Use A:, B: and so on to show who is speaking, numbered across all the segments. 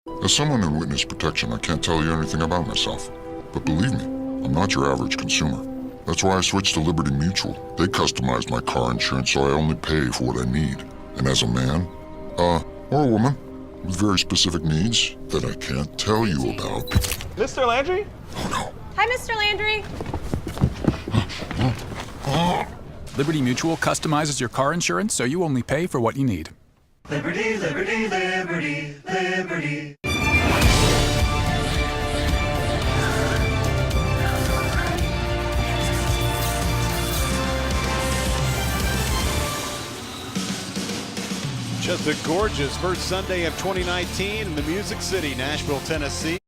A: As someone in witness protection, I can't tell you anything about myself. But believe me, I'm not your average consumer. That's why I switched to Liberty Mutual. They customized my car insurance so I only pay for what I need. And as a man, or a woman, with very specific needs that I can't tell you about.
B: Mr. Landry?
A: Oh no.
C: Hi, Mr. Landry.
D: Liberty Mutual customizes your car insurance so you only pay for what you need.
E: Liberty, liberty, liberty, liberty.
F: Just a gorgeous first Sunday of 2019 in the Music City, Nashville, Tennessee.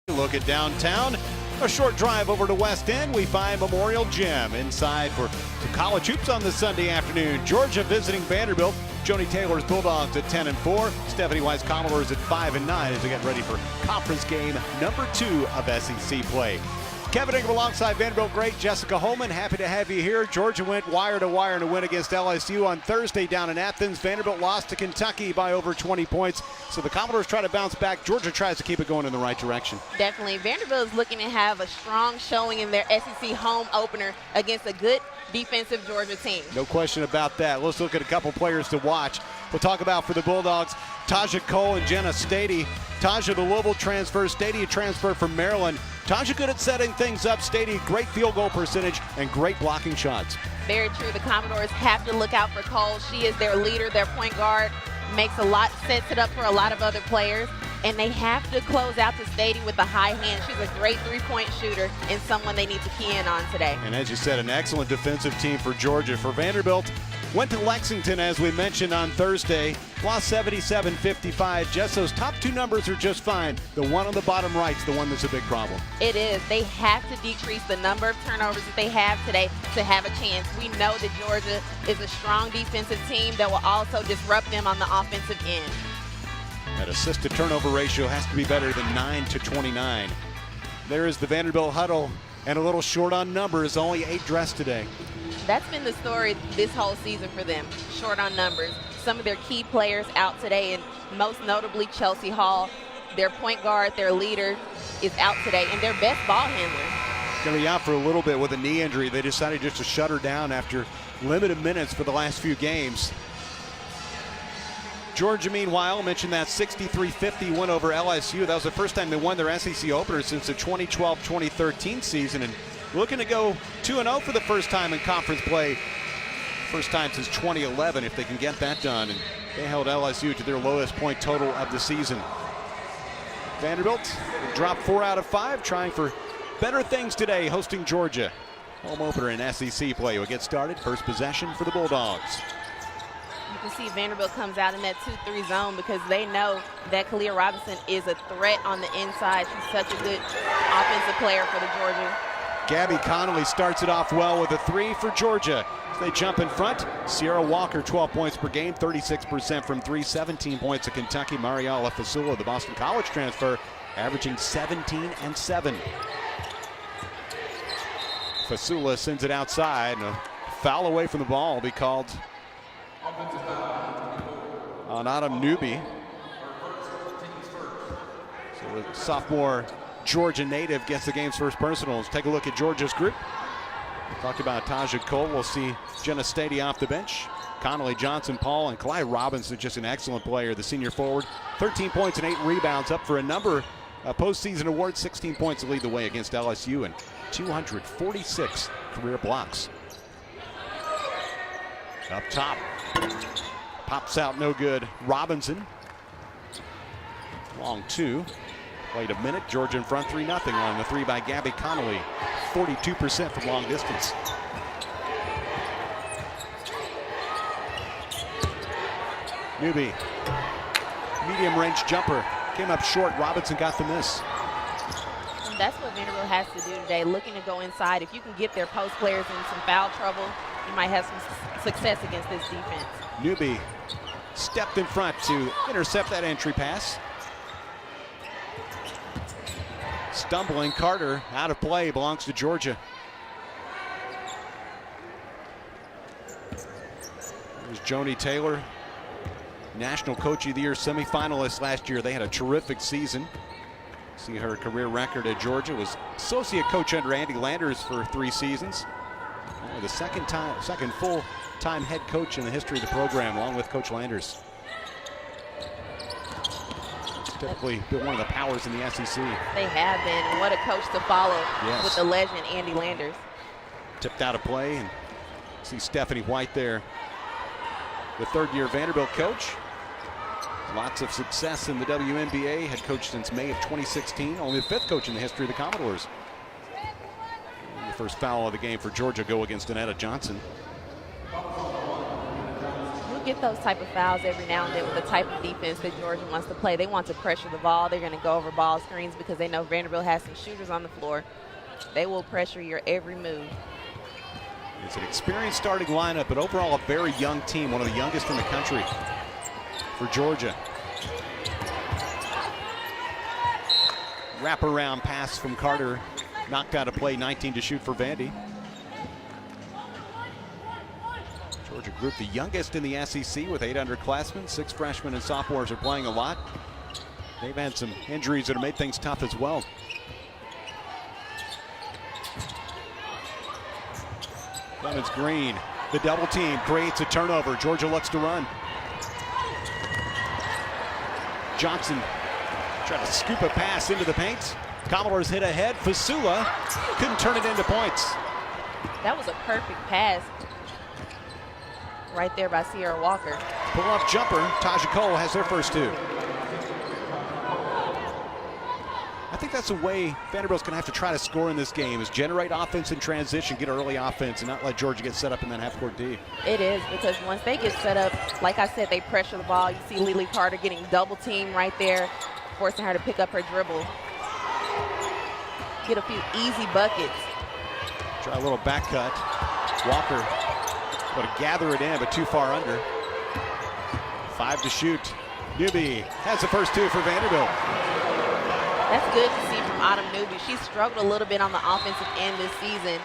F: Look at downtown. A short drive over to West End, we find Memorial Gym. Inside for some college hoops on this Sunday afternoon. Georgia visiting Vanderbilt. Joni Taylor's Bulldogs at 10-4. Stephanie Weiss Commodores at 5-9 as they get ready for conference game number 2 of SEC play. Kevin Ingram alongside Vanderbilt great Jessica Holman. Happy to have you here. Georgia went wire to wire in a win against LSU on Thursday down in Athens. Vanderbilt lost to Kentucky by over 20 points. So the Commodores try to bounce back. Georgia tries to keep it going in the right direction.
C: Definitely. Vanderbilt is looking to have a strong showing in their SEC home opener against a good defensive Georgia team.
F: No question about that. Let's look at a couple players to watch. We'll talk about for the Bulldogs, Taja Cole and Jenna Stady. Taja, the Louisville transfer. Stady, a transfer from Maryland. Taja good at setting things up. Stady, great field goal percentage and great blocking shots.
C: Very true. The Commodores have to look out for Cole. She is their leader, their point guard. Makes a lot, sets it up for a lot of other players. And they have to close out to Stady with a high hand. She's a great three-point shooter and someone they need to key in on today.
F: And as you said, an excellent defensive team for Georgia. For Vanderbilt, Went to Lexington, as we mentioned on Thursday. Lost 77-55. Jess, those top two numbers are just fine. The one on the bottom right's the one that's a big problem.
C: It is. They have to decrease the number of turnovers that they have today to have a chance. We know that Georgia is a strong defensive team that will also disrupt them on the offensive end.
F: That assist-to-turnover ratio has to be better than 9-29. There is the Vanderbilt huddle, and a little short on numbers, only 8 dressed today.
C: That's been the story this whole season for them, short on numbers. Some of their key players out today, and most notably Chelsea Hall, their point guard, their leader, is out today, and their best ball handler.
F: Going to be out for a little bit with a knee injury. They decided just to shut her down after limited minutes for the last few games. Georgia, meanwhile, mentioned that 63-50 win over LSU. That was the first time they won their SEC opener since the 2012-2013 season, and looking to go 2-0 for the first time in conference play. First time since 2011 if they can get that done. And they held LSU to their lowest point total of the season. Vanderbilt dropped 4 out of 5, trying for better things today, hosting Georgia. Home opener in SEC play will get started. First possession for the Bulldogs.
C: You can see Vanderbilt comes out in that 2-3 zone because they know that Kalia Robinson is a threat on the inside. She's such a good offensive player for the Georgia.
F: Gabby Connolly starts it off well with a 3 for Georgia. As they jump in front, Sierra Walker, 12 points per game, 36% from 3, 17 points at Kentucky. Mariala Fasula, the Boston College transfer, averaging 17 and 7. Fasula sends it outside, and a foul away from the ball will be called on Autumn Newby. So the sophomore Georgia native gets the game's first personal. Let's take a look at Georgia's group. We talked about Taja Cole. We'll see Jenna Stady off the bench. Connolly, Johnson, Paul, and Clyde Robinson, just an excellent player, the senior forward. 13 points and 8 rebounds, up for a number of postseason awards. 16 points to lead the way against LSU and 246 career blocks. Up top, pops out no good. Robinson, long 2. Played a minute. Georgia in front 3-0 on the 3 by Gabby Connolly. 42% from long distance. Newby, medium range jumper, came up short. Robinson got the miss.
C: And that's what Vanderbilt has to do today, looking to go inside. If you can get their post players in some foul trouble, you might have some success against this defense.
F: Newby stepped in front to intercept that entry pass. Stumbling Carter out of play, belongs to Georgia. There's Joni Taylor, National Coach of the Year semifinalist last year. They had a terrific season. See her career record at Georgia was associate coach under Andy Landers for 3 seasons. Only the second full-time head coach in the history of the program, along with Coach Landers. Typically been one of the powers in the SEC.
C: They have been, and what a coach to follow.
F: Yes.
C: With the legend Andy Landers.
F: Tipped out of play, and see Stephanie White there, the 3rd-year Vanderbilt coach. Lots of success in the WNBA, head coach since May of 2016, only the 5th coach in the history of the Commodores. And the first foul of the game for Georgia go against Annetta Johnson.
C: You'll get those type of fouls every now and then with the type of defense that Georgia wants to play. They want to pressure the ball. They're going to go over ball screens because they know Vanderbilt has some shooters on the floor. They will pressure your every move.
F: It's an experienced starting lineup, but overall a very young team, one of the youngest in the country for Georgia. Wraparound pass from Carter, knocked out of play, 19 to shoot for Vandy. Georgia group the youngest in the SEC with 8 underclassmen. 6 freshmen and sophomores are playing a lot. They've had some injuries that have made things tough as well. Clemens Green, the double team, creates a turnover. Georgia looks to run. Johnson trying to scoop a pass into the paint. Commodores hit ahead. Fasula couldn't turn it into points.
C: That was a perfect pass right there by Sierra Walker.
F: Pull-up jumper. Taja Cole has their first 2. I think that's the way Vanderbilt's going to have to try to score in this game, is generate offense in transition, get early offense, and not let Georgia get set up in that half-court D.
C: It is, because once they get set up, like I said, they pressure the ball. You see Lily Carter getting double-teamed right there, forcing her to pick up her dribble. Get a few easy buckets.
F: Try a little back cut. Walker going to gather it in, but too far under. 5 to shoot. Newby has the first 2 for Vanderbilt.
C: That's good to see from Autumn Newby. She's struggled a little bit on the offensive end this season.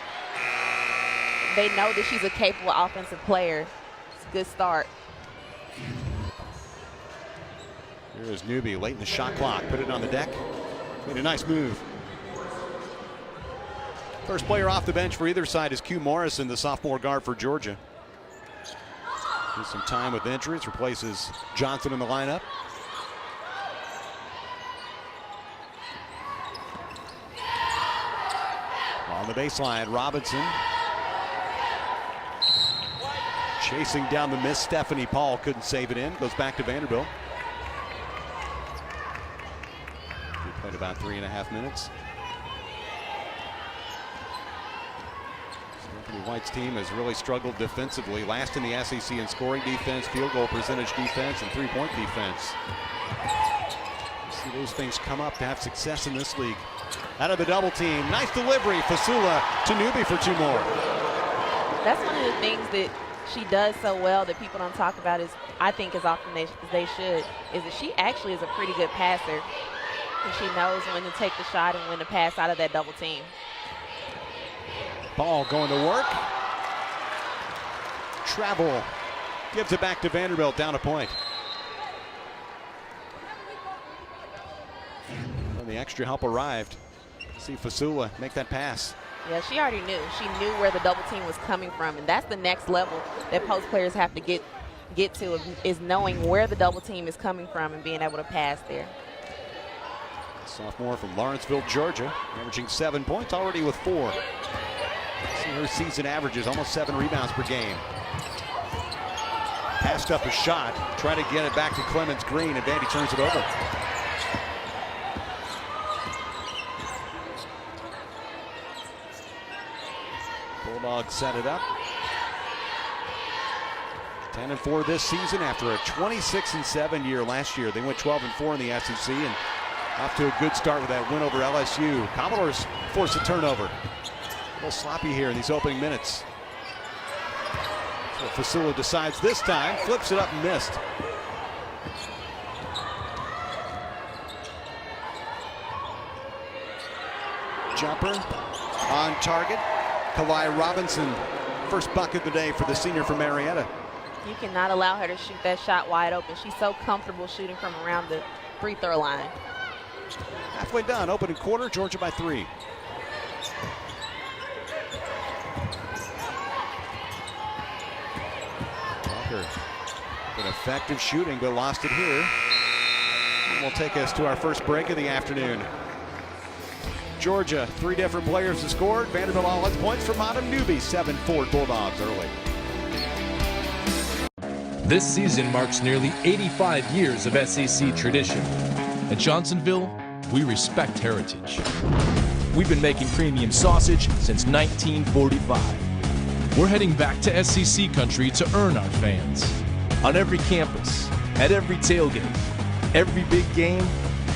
C: They know that she's a capable offensive player. It's a good start.
F: Here is Newby late in the shot clock. Put it on the deck. Made a nice move. First player off the bench for either side is Q Morrison, the sophomore guard for Georgia. With some time with injuries, replaces Johnson in the lineup. On the baseline, Robinson. Chasing down the miss, Stephanie Paul couldn't save it in. Goes back to Vanderbilt. We played about 3.5 minutes. Anthony White's team has really struggled defensively. Last in the SEC in scoring defense, field goal percentage defense, and three-point defense. See those things come up to have success in this league. Out of the double team, nice delivery. Fasula to Newby for 2 more.
C: That's one of the things that she does so well that people don't talk about, is I think as often as they should, is that she actually is a pretty good passer. And she knows when to take the shot and when to pass out of that double team.
F: Ball going to work. Travel gives it back to Vanderbilt, down a point. And the extra help arrived. See Fasula make that pass.
C: Yeah, she already knew. She knew where the double team was coming from, and that's the next level that post players have to get to, is knowing where the double team is coming from and being able to pass there.
F: Sophomore from Lawrenceville, Georgia, averaging 7 points, already with 4. See her season averages almost 7 rebounds per game. Passed up a shot, try to get it back to Clemens Green, and Vandy turns it over. Bulldogs set it up. 10-4 this season after a 26-7 year last year. They went 12-4 in the SEC and off to a good start with that win over LSU. Commodores force a turnover. A little sloppy here in these opening minutes. So Fasula decides this time, flips it up and missed. Jumper on target. Kalai Robinson, first bucket of the day for the senior from Marietta.
C: You cannot allow her to shoot that shot wide open. She's so comfortable shooting from around the free throw line.
F: Halfway done, opening quarter, Georgia by 3. Walker, an effective shooting, but lost it here. And will take us to our first break of the afternoon. Georgia, 3 different players to score. Vanderbilt all its points from Autumn Newby, 7-4 Bulldogs early.
B: This season marks nearly 85 years of SEC tradition. At Johnsonville, we respect heritage. We've been making premium sausage since 1945. We're heading back to SEC country to earn our fans. On every campus, at every tailgate, every big game,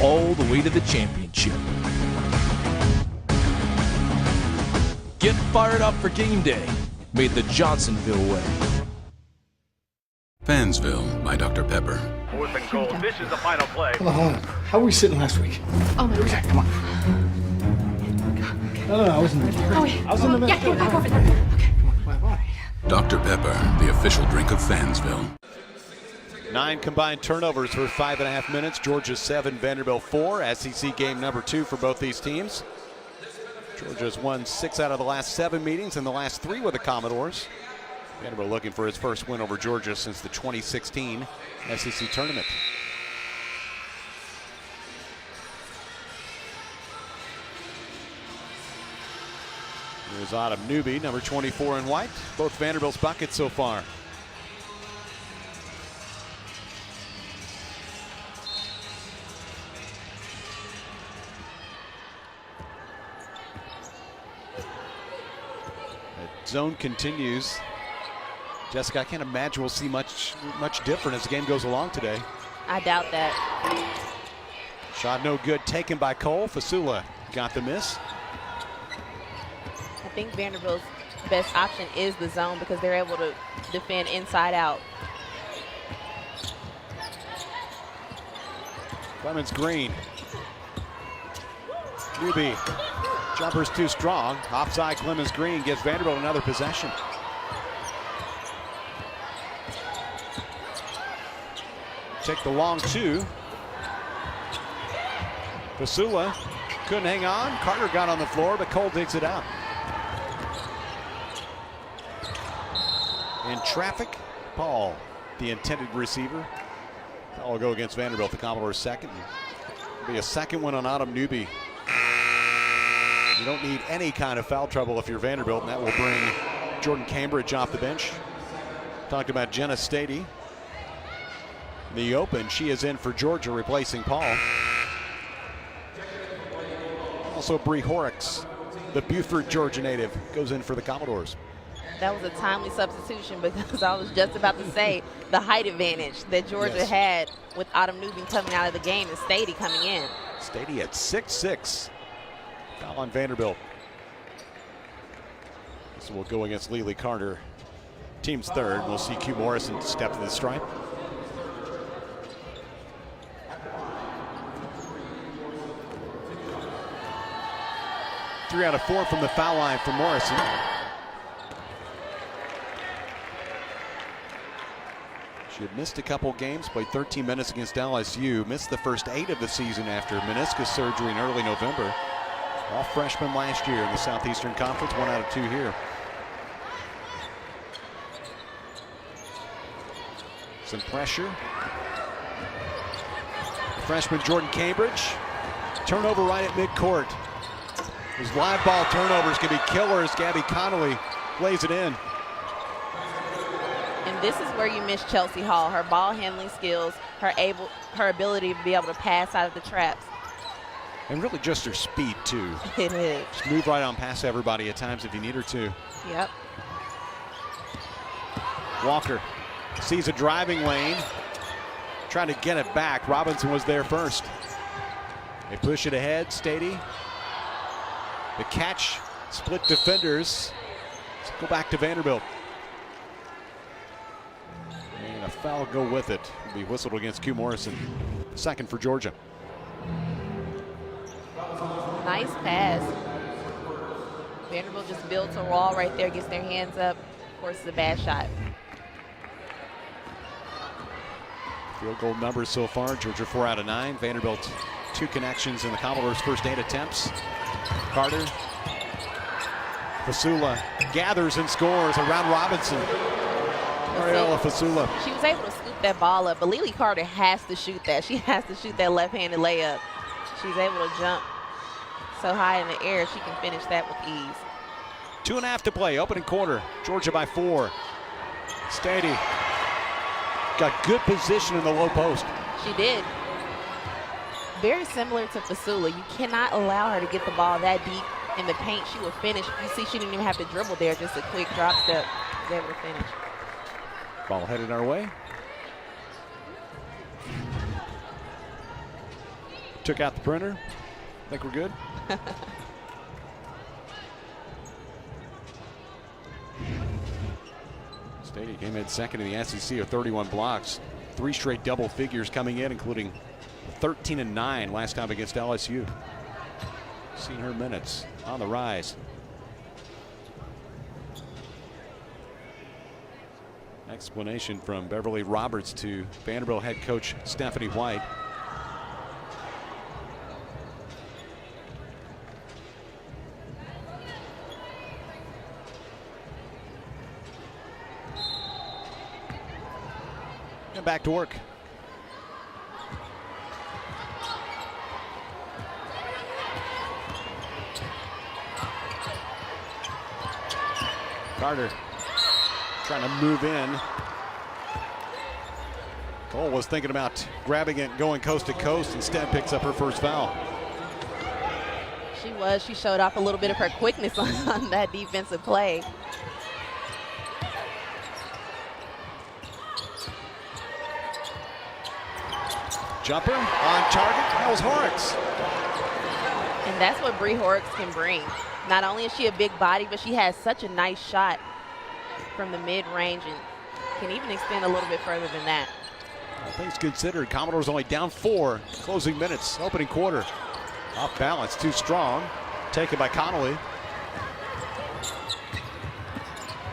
B: all the way to the championship. Get fired up for game day, made the Johnsonville way.
G: Fansville by Dr. Pepper.
H: 4th and goal. This is the final play.
I: Hold on. How were we sitting last week?
J: Oh, my God.
I: Come on. No, I was in the middle.
J: Oh, yeah.
I: I was in the middle.
J: Yeah, go over there. Okay.
I: Come on.
G: Dr. Pepper, the official drink of Fansville.
F: 9 combined turnovers for 5.5 minutes. Georgia 7, Vanderbilt 4. SEC game number 2 for both these teams. Georgia's won 6 out of the last 7 meetings and the last 3 with the Commodores. Vanderbilt looking for his first win over Georgia since the 2016 SEC tournament. Here's Autumn Newby, number 24 in white. Both Vanderbilt's buckets so far. Zone continues. Jessica, I can't imagine we'll see much different as the game goes along today.
C: I doubt that.
F: Shot no good, taken by Cole. Fasula got the miss.
C: I think Vanderbilt's best option is the zone because they're able to defend inside out.
F: Clemens Green. Newby. Jumper's too strong. Offside Clemens Green gives Vanderbilt another possession. Take the long two. Fasula couldn't hang on. Carter got on the floor, but Cole digs it out. In traffic, Paul, the intended receiver. That will go against Vanderbilt, the Commodores' second. It'll be a second one on Autumn Newby. You don't need any kind of foul trouble if you're Vanderbilt, and that will bring Jordan Cambridge off the bench. Talked about Jenna Stady. The open, she is in for Georgia, replacing Paul. Also Bree Horrocks, the Buford, Georgia native, goes in for the Commodores.
C: That was a timely substitution because I was just about to say the height advantage that Georgia had with Autumn Newby coming out of the game and Stady coming in.
F: Stady at 6'6". Foul on Vanderbilt. So we'll go against Lily Carter. Team's third. We'll see Q Morrison step to the stripe. Three out of 4 from the foul line for Morrison. She had missed a couple games, played 13 minutes against LSU, missed the first 8 of the season after meniscus surgery in early November. All freshmen last year in the Southeastern Conference, 1 out of 2 here. Some pressure. Freshman Jordan Cambridge. Turnover right at midcourt. Those live ball turnovers can be killers. Gabby Connolly lays it in.
C: And this is where you miss Chelsea Hall. Her ball handling skills, her ability to be able to pass out of the traps.
F: And really just her speed, too.
C: It is.
F: Just move right on past everybody at times if you need her to.
C: Yep.
F: Walker sees a driving lane. Trying to get it back. Robinson was there first. They push it ahead. Stady. The catch. Split defenders. Let's go back to Vanderbilt. And a foul go with it. Will be whistled against Q Morrison. Second for Georgia.
C: Nice pass. Vanderbilt just builds a wall right there, gets their hands up. Of course, it's a bad shot.
F: Field goal numbers so far. Georgia 4 out of 9. Vanderbilt 2 connections in the Commodores' first 8 attempts. Carter. Fasula gathers and scores around Robinson. Ariella Fasula.
C: She was able to scoop that ball up, but Lily Carter has to shoot that. She has to shoot that left-handed layup. She's able to jump so high in the air, she can finish that with ease.
F: 2.5 to play, opening quarter. Georgia by 4. Stady got good position in the low post.
C: She did. Very similar to Fasula. You cannot allow her to get the ball that deep in the paint. She will finish. You see, she didn't even have to dribble there. Just a quick drop step. She was able to finish.
F: Ball headed our way. Took out the printer. Think we're good? Stady came in second in the SEC with 31 blocks. 3 straight double figures coming in, including 13 and 9 last time against LSU. Seen her minutes on the rise. Explanation from Beverly Roberts to Vanderbilt head coach Stephanie White. And back to work. Carter trying to move in. Cole was thinking about grabbing it, going coast to coast, instead picks up her first foul.
C: She was. She showed off a little bit of her quickness on that defensive play.
F: Jumper on target. That was Horrocks.
C: And that's what Bree Horrocks can bring. Not only is she a big body, but she has such a nice shot from the mid-range and can even extend a little bit further than that.
F: All things considered, Commodores only down 4 closing minutes, opening quarter. Off balance, too strong. Taken by Connolly.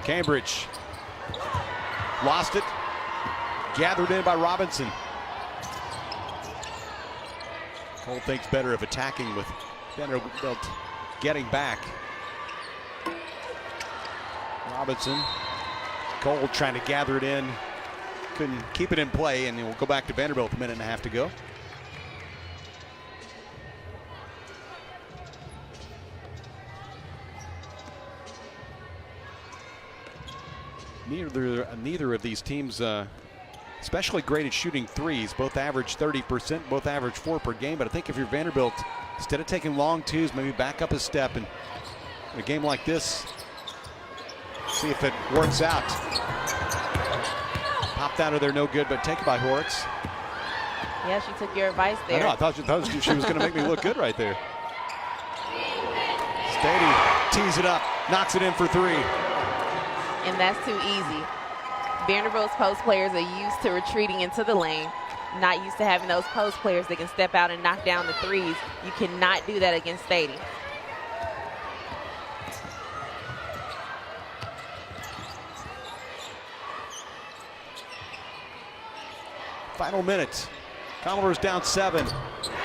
F: Cambridge lost it. Gathered in by Robinson. Cole thinks better of attacking with Vanderbilt getting back. Robinson. Cole trying to gather it in. Couldn't keep it in play, and we'll go back to Vanderbilt, a minute and a half to go. Neither of these teams especially great at shooting threes. Both average 30%, both average 4 per game. But I think if you're Vanderbilt, instead of taking long twos, maybe back up a step. And in a game like this, see if it works out. Popped out of there, no good, but taken by Horrocks.
C: Yeah, she took your advice there.
F: I know, I thought she was going to make me look good right there. Stady tees it up, knocks it in for 3.
C: And that's too easy. Vanderbilt's post players are used to retreating into the lane, not used to having those post players that can step out and knock down the threes. You cannot do that against Stady.
F: Final minute. Commodores down 7.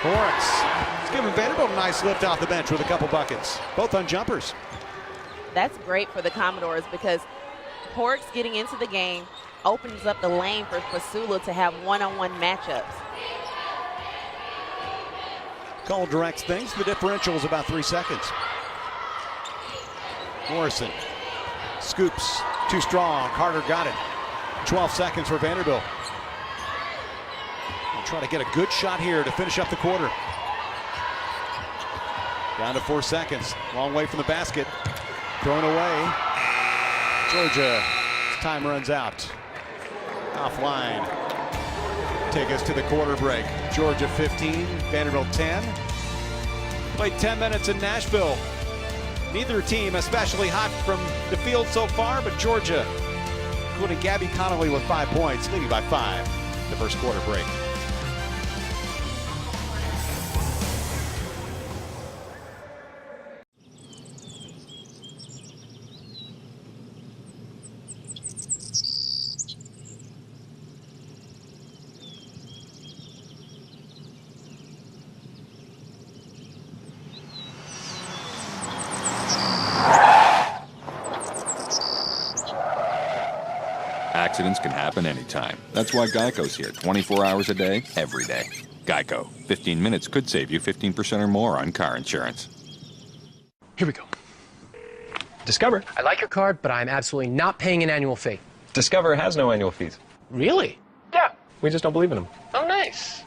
F: Horrocks is giving Vanderbilt a nice lift off the bench with a couple buckets, both on jumpers.
C: That's great for the Commodores because Horrocks getting into the game opens up the lane for Fasula to have one-on-one matchups.
F: Cole directs things. The differential is about 3 seconds. Morrison scoops, too strong. Carter got it. 12 seconds for Vanderbilt. They'll try to get a good shot here to finish up the quarter. Down to 4 seconds. Long way from the basket. Thrown away. Georgia, time runs out. Offline. Take us to the quarter break. Georgia 15, Vanderbilt 10. Played 10 minutes in Nashville. Neither team especially hot from the field so far, but Georgia, including Gabby Connolly with 5 points, leading by 5 the first quarter break.
K: Accidents can happen anytime. That's why Geico's here 24 hours a day, every day. Geico. 15 minutes could save you 15% or more on car insurance.
I: Here we go. Discover. I like your card, but I'm absolutely not paying an annual fee.
L: Discover has no annual fees.
I: Really? Yeah.
L: We just don't believe in them.
I: Oh, nice.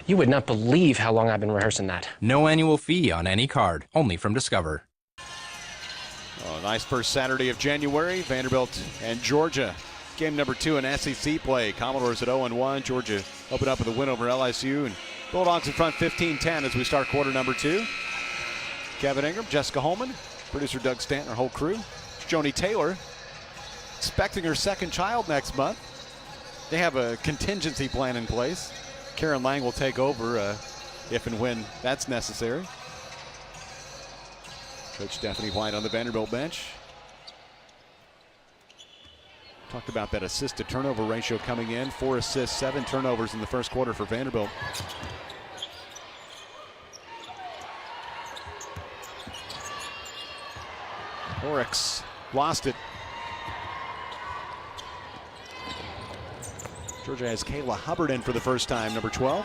I: You would not believe how long I've been rehearsing that.
M: No annual fee on any card, only from Discover.
F: Oh, nice first Saturday of January. Vanderbilt and Georgia. Game number 2 in SEC play. Commodores at 0-1. Georgia open up with a win over LSU. And Bulldogs in front 15-10 as we start quarter number 2. Kevin Ingram, Jessica Holman, producer Doug Stanton, our whole crew. Joni Taylor, expecting her second child next month. They have a contingency plan in place. Karen Lang will take over if and when that's necessary. Coach Stephanie White on the Vanderbilt bench. Talked about that assist to turnover ratio coming in. 4 assists, 7 turnovers in the first quarter for Vanderbilt. Horrocks lost it. Georgia has Kayla Hubbard in for the first time, number 12.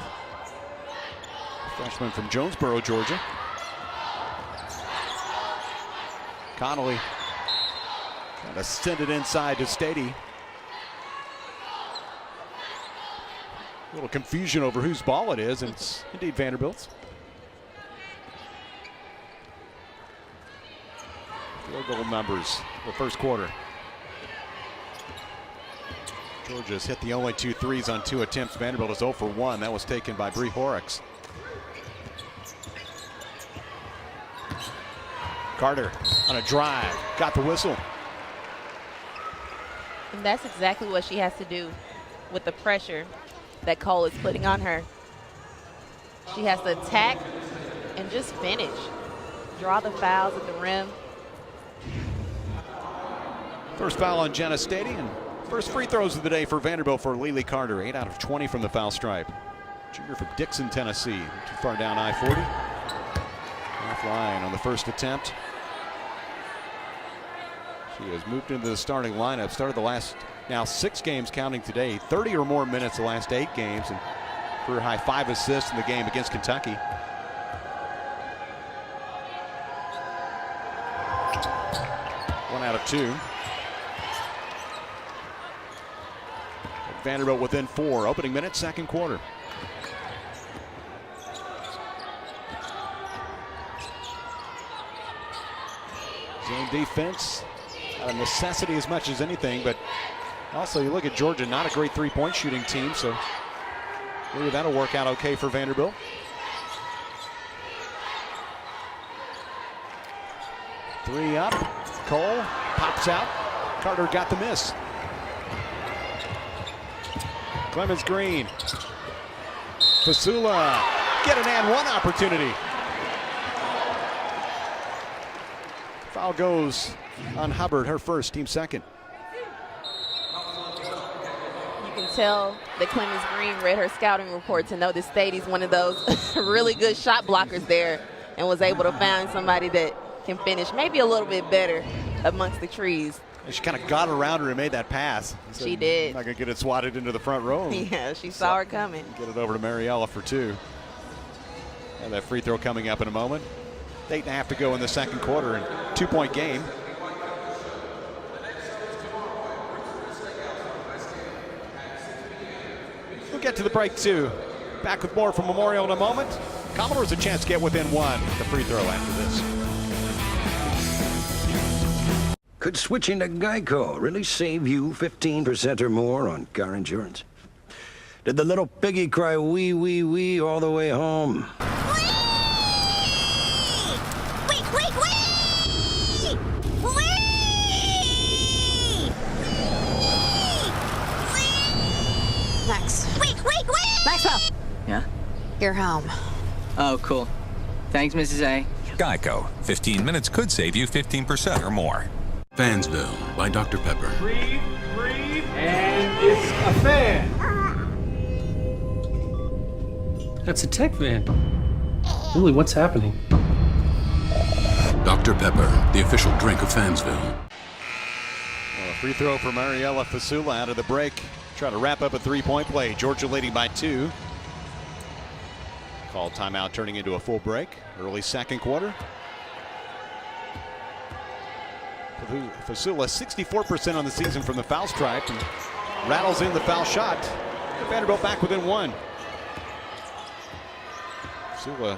F: Freshman from Jonesboro, Georgia. Connolly kind of send it inside to Stady. A little confusion over whose ball it is, and it's indeed Vanderbilt's. Field goal numbers the first quarter. Georgia's hit the only 2 threes on 2 attempts. Vanderbilt is 0 for 1. That was taken by Bree Horrocks. Carter on a drive, got the whistle.
C: And that's exactly what she has to do with the pressure that Cole is putting on her. She has to attack and just finish. Draw the fouls at the rim.
F: First foul on Jenna Stady, and first free throws of the day for Vanderbilt for Lily Carter. 8 out of 20 from the foul stripe. Junior from Dixon, Tennessee. Too far down I-40. Offline on the first attempt. She has moved into the starting lineup. Started the last now 6 games counting today. 30 or more minutes the last 8 games, and career high 5 assists in the game against Kentucky. One out of 2. Vanderbilt within 4. Opening minute, second quarter. Zone defense, a necessity as much as anything, but also you look at Georgia, not a great three-point shooting team, so maybe that'll work out okay for Vanderbilt. Three up, Cole pops out, Carter got the miss. Clemens Green, Fasula, get an and one opportunity. Foul goes on Hubbard, her first, team second.
C: You can tell that Clemens Green read her scouting report to know that Stady's one of those really good shot blockers there and was able to find somebody that can finish maybe a little bit better amongst the trees.
F: And she kind of got around her and made that pass.
C: She did.
F: Not going to get it swatted into the front row.
C: Yeah, she saw her coming.
F: Get it over to Mariella for 2. And that free throw coming up in a moment. 8.5 to go in the second quarter, and 2-point game. We'll get to the break too. Back with more from Memorial in a moment. Commodores a chance to get within 1. The free throw after this.
N: Could switching to Geico really save you 15% or more on car insurance? Did the little piggy cry wee, wee, wee all the way home?
O: Maxwell!
P: Yeah?
O: You're home.
P: Oh, cool. Thanks, Mrs. A.
G: Geico. 15 minutes could save you 15% or more. Fansville by Dr. Pepper.
E: Breathe, and it's a fan.
I: That's a tech van. Really, what's happening?
G: Dr. Pepper, the official drink of Fansville.
F: Well, a free throw for Mariella Fasula out of the break. Try to wrap up a 3-point play. Georgia leading by 2. Called timeout, turning into a full break. Early second quarter. Fasula 64% on the season from the foul stripe and rattles in the foul shot. Vanderbilt back within 1. Fasula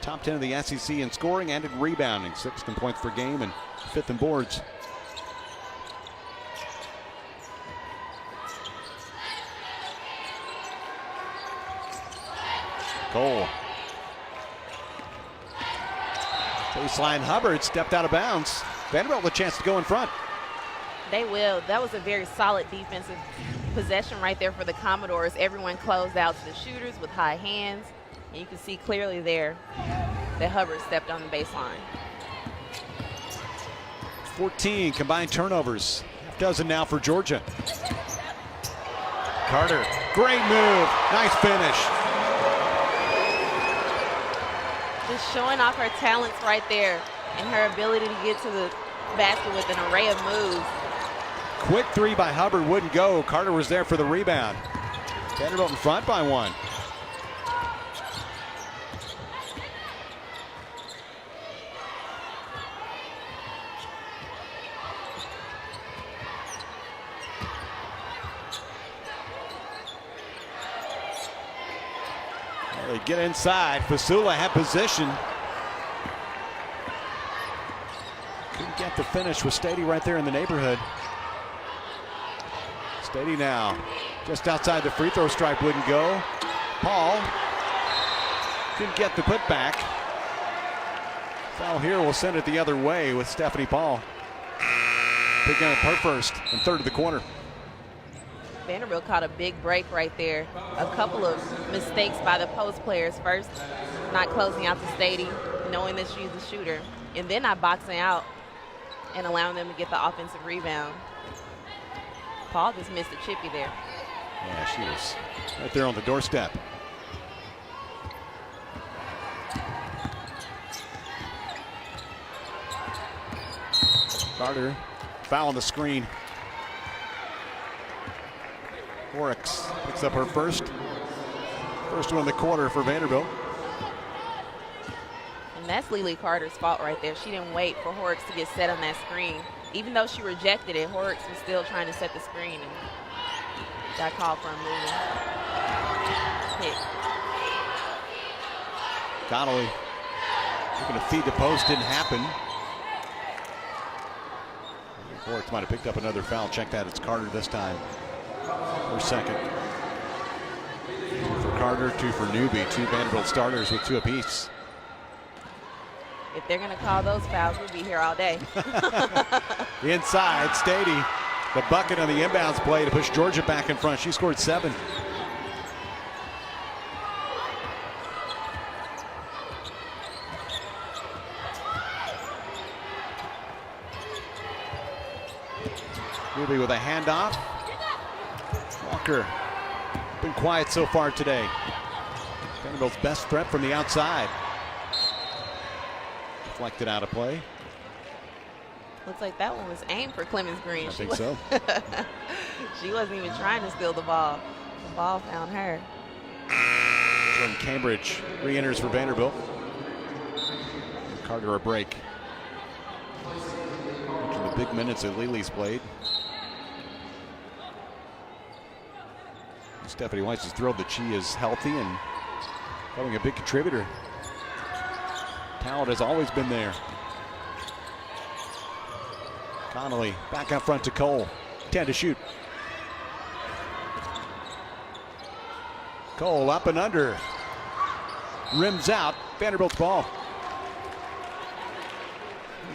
F: top 10 of the SEC in scoring and in rebounding. 6th in points per game and 5th in boards. Cole. Baseline, Hubbard stepped out of bounds. Vanderbilt with a chance to go in front.
C: They will. That was a very solid defensive possession right there for the Commodores. Everyone closed out to the shooters with high hands. And you can see clearly there that Hubbard stepped on the baseline.
F: 14 combined turnovers. Half dozen now for Georgia. Carter, great move. Nice finish.
C: Just showing off her talents right there and her ability to get to the basket with an array of moves.
F: Quick 3 by Hubbard wouldn't go. Carter was there for the rebound. Vanderbilt in front by 1. They get inside. Fasula had position. Couldn't get the finish with Stady right there in the neighborhood. Steady now. Just outside the free throw stripe, wouldn't go. Paul couldn't get the putback. Foul here will send it the other way with Stephanie Paul. Picking up her first and third of the quarter.
C: Vanderbilt caught a big break right there. A couple of mistakes by the post players. First, not closing out the Stady, knowing that she's a shooter, and then not boxing out and allowing them to get the offensive rebound. Paul just missed a chippy there.
F: Yeah, she was right there on the doorstep. Carter foul on the screen. Horrocks picks up her first one in the quarter for Vanderbilt.
C: And that's Lily Carter's fault right there. She didn't wait for Horrocks to get set on that screen. Even though she rejected it, Horrocks was still trying to set the screen and got called for a movement. Pick.
F: Connolly looking to feed the post, didn't happen. Horrocks might have picked up another foul. Check that, it's Carter this time. Her second. 2 for Carter, 2 for Newby. 2 Vanderbilt starters with 2 apiece.
C: If they're going to call those fouls, we'll be here all day.
F: Inside, Stady. The bucket on the inbounds play to push Georgia back in front. She scored 7. Newby with a handoff. Walker been quiet so far today. Vanderbilt's best threat from the outside. Deflected out of play.
C: Looks like that one was aimed for Clemens Green.
F: I think so.
C: She wasn't even trying to steal the ball. The ball found her.
F: Jordan Cambridge re-enters for Vanderbilt. Carter a break. Watching the big minutes that Lely's played. Stephanie Weiss is thrilled that she is healthy and becoming a big contributor. Talent has always been there. Connolly back out front to Cole. 10 to shoot. Cole up and under. Rims out. Vanderbilt's ball.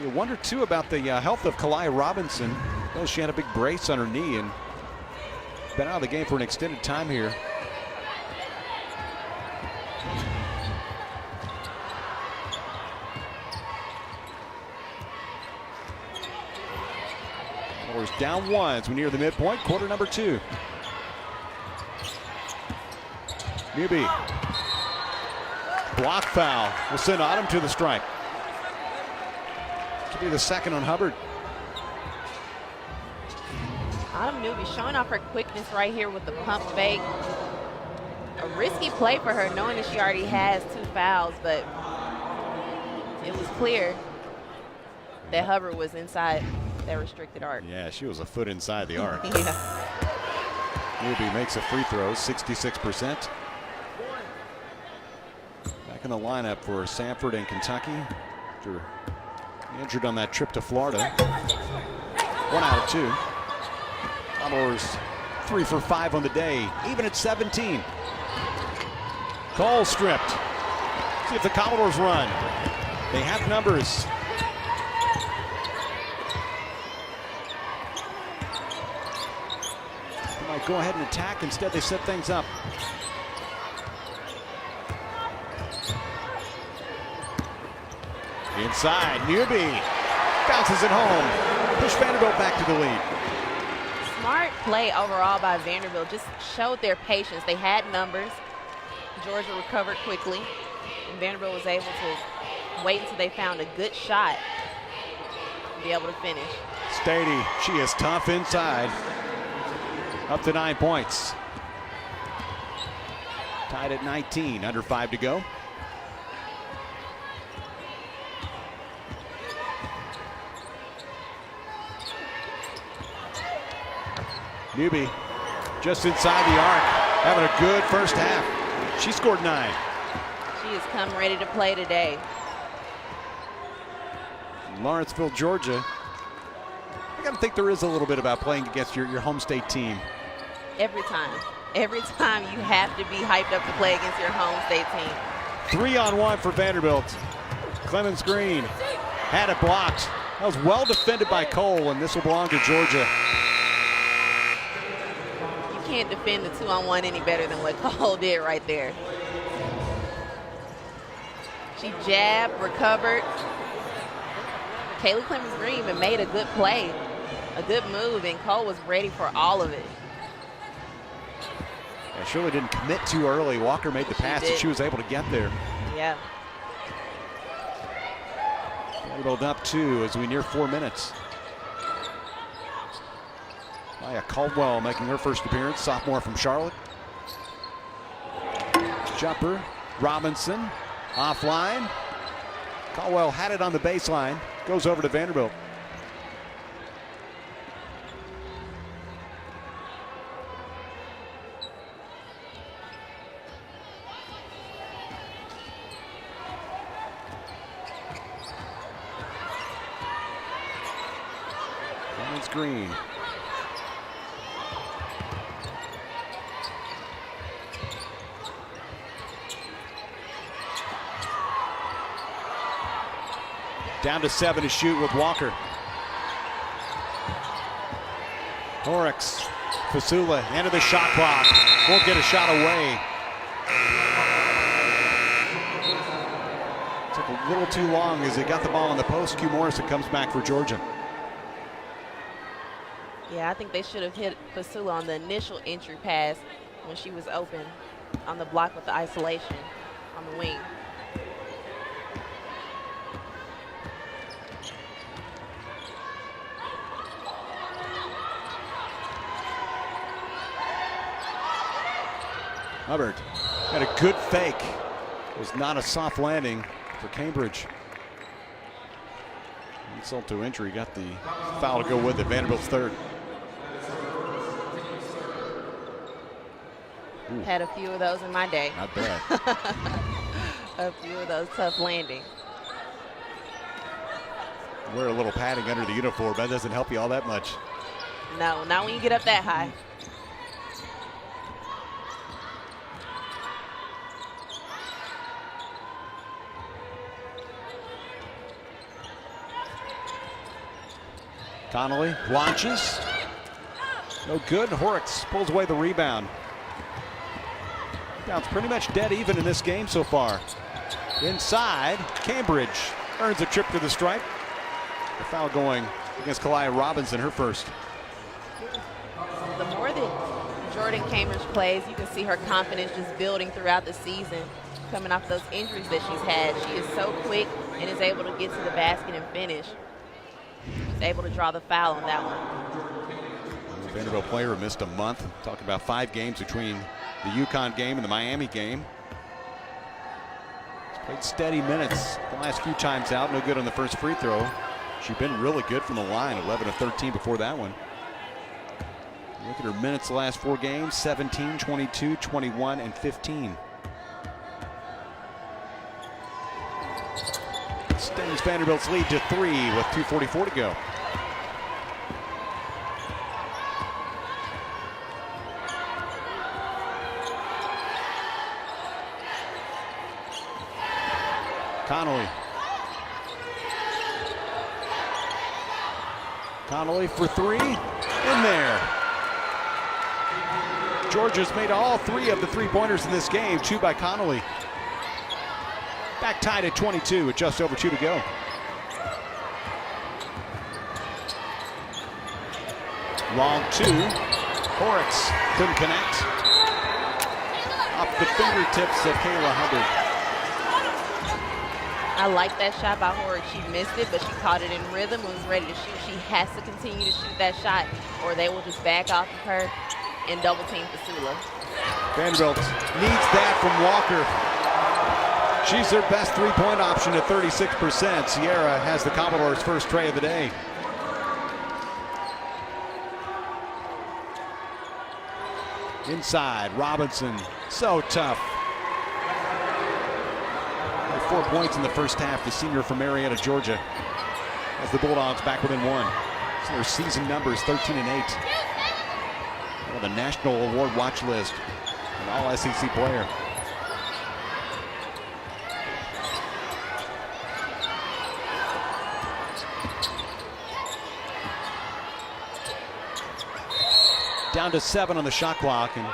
F: You wonder too about the health of Kalaya Robinson. Well, she had a big brace on her knee and been out of the game for an extended time here. Warriors down 1 as we near the midpoint, quarter number 2. Newby. Block foul will send Autumn to the stripe. Should be the second on Hubbard.
C: Autumn Newby showing off her quickness right here with the pump fake. A risky play for her, knowing that she already has 2 fouls, but it was clear that Hubbard was inside that restricted arc.
F: Yeah, she was a foot inside the arc.
C: Yeah.
F: Newby makes a free throw, 66%. Back in the lineup for Sanford and Kentucky. After injured on that trip to Florida. 1 out of 2. Commodores 3 for 5 on the day, even at 17. Cole stripped. See if the Commodores run. They have numbers. They might go ahead and attack. Instead, they set things up. Inside, Newby bounces it home. Push Vanderbilt back to the lead.
C: Smart play overall by Vanderbilt. Just showed their patience. They had numbers. Georgia recovered quickly. And Vanderbilt was able to wait until they found a good shot to be able to finish.
F: Stady, she is tough inside. Up to 9 points. Tied at 19, under 5 to go. Newby just inside the arc, having a good first half. She scored 9.
C: She has come ready to play today.
F: Lawrenceville, Georgia. I gotta think there is a little bit about playing against your home state team.
C: Every time. Every time you have to be hyped up to play against your home state team.
F: 3-on-1 for Vanderbilt. Clemens Green had it blocked. That was well defended by Cole, and this will belong to Georgia.
C: You can't defend the 2-on-1 any better than what Cole did right there. She jabbed, recovered. Kaylee Clemens Green even made a good play, a good move, and Cole was ready for all of it.
F: Yeah, Shirley didn't commit too early. Walker made the pass, and she was able to get there.
C: Yeah.
F: Vanderbilt up 2 as we near 4 minutes. Maya Caldwell making her first appearance, sophomore from Charlotte. Jumper, Robinson, offline. Caldwell had it on the baseline, goes over to Vanderbilt. Clemens Green. Down to 7 to shoot with Walker. Horrocks, Fasula into the shot clock. Won't get a shot away. Took a little too long as he got the ball on the post. Q Morrison comes back for Georgia.
C: Yeah, I think they should have hit Fasula on the initial entry pass when she was open on the block with the isolation on the wing.
F: Hubbard had a good fake. It was not a soft landing for Cambridge. Insult to injury, got the foul to go with it. Vanderbilt's third. Ooh.
C: Had a few of those in my day.
F: Not bad.
C: A few of those tough landings.
F: Wear a little padding under the uniform. That doesn't help you all that much.
C: No, not when you get up that high.
F: Connolly launches. No good. Horrocks pulls away the rebound. Now it's pretty much dead even in this game so far. Inside, Cambridge earns a trip to the stripe. The foul going against Kalia Robinson, her first.
C: The more that Jordan Cambridge plays, you can see her confidence just building throughout the season, coming off those injuries that she's had. She is so quick and is able to get to the basket and finish. She's able to draw the foul on that one.
F: The Vanderbilt player missed a month. Talking about 5 games between the UConn game and the Miami game. She's played steady minutes the last few times out. No good on the first free throw. She's been really good from the line, 11 of 13 before that one. Look at her minutes the last 4 games, 17, 22, 21, and 15. Extends Vanderbilt's lead to 3 with 2:44 to go. Connolly. Connolly for 3, in there. Georgia's made all 3 of the 3-pointers in this game, 2 by Connolly. Back tied at 22 with just over 2 to go. Long 2. Horrocks couldn't connect. Off the fingertips of Kayla Hubbard.
C: I like that shot by Horrocks. She missed it, but she caught it in rhythm and was ready to shoot. She has to continue to shoot that shot, or they will just back off of her and double team Fasula.
F: Vanderbilt needs that from Walker. She's their best 3-point option at 36%. Sierra has the Commodores' first tray of the day. Inside, Robinson, so tough. 4 points in the first half, the senior from Marietta, Georgia, as the Bulldogs back within 1. So their season numbers 13 and 8. on the National Award Watch list. An all-SEC player. Down to 7 on the shot clock, and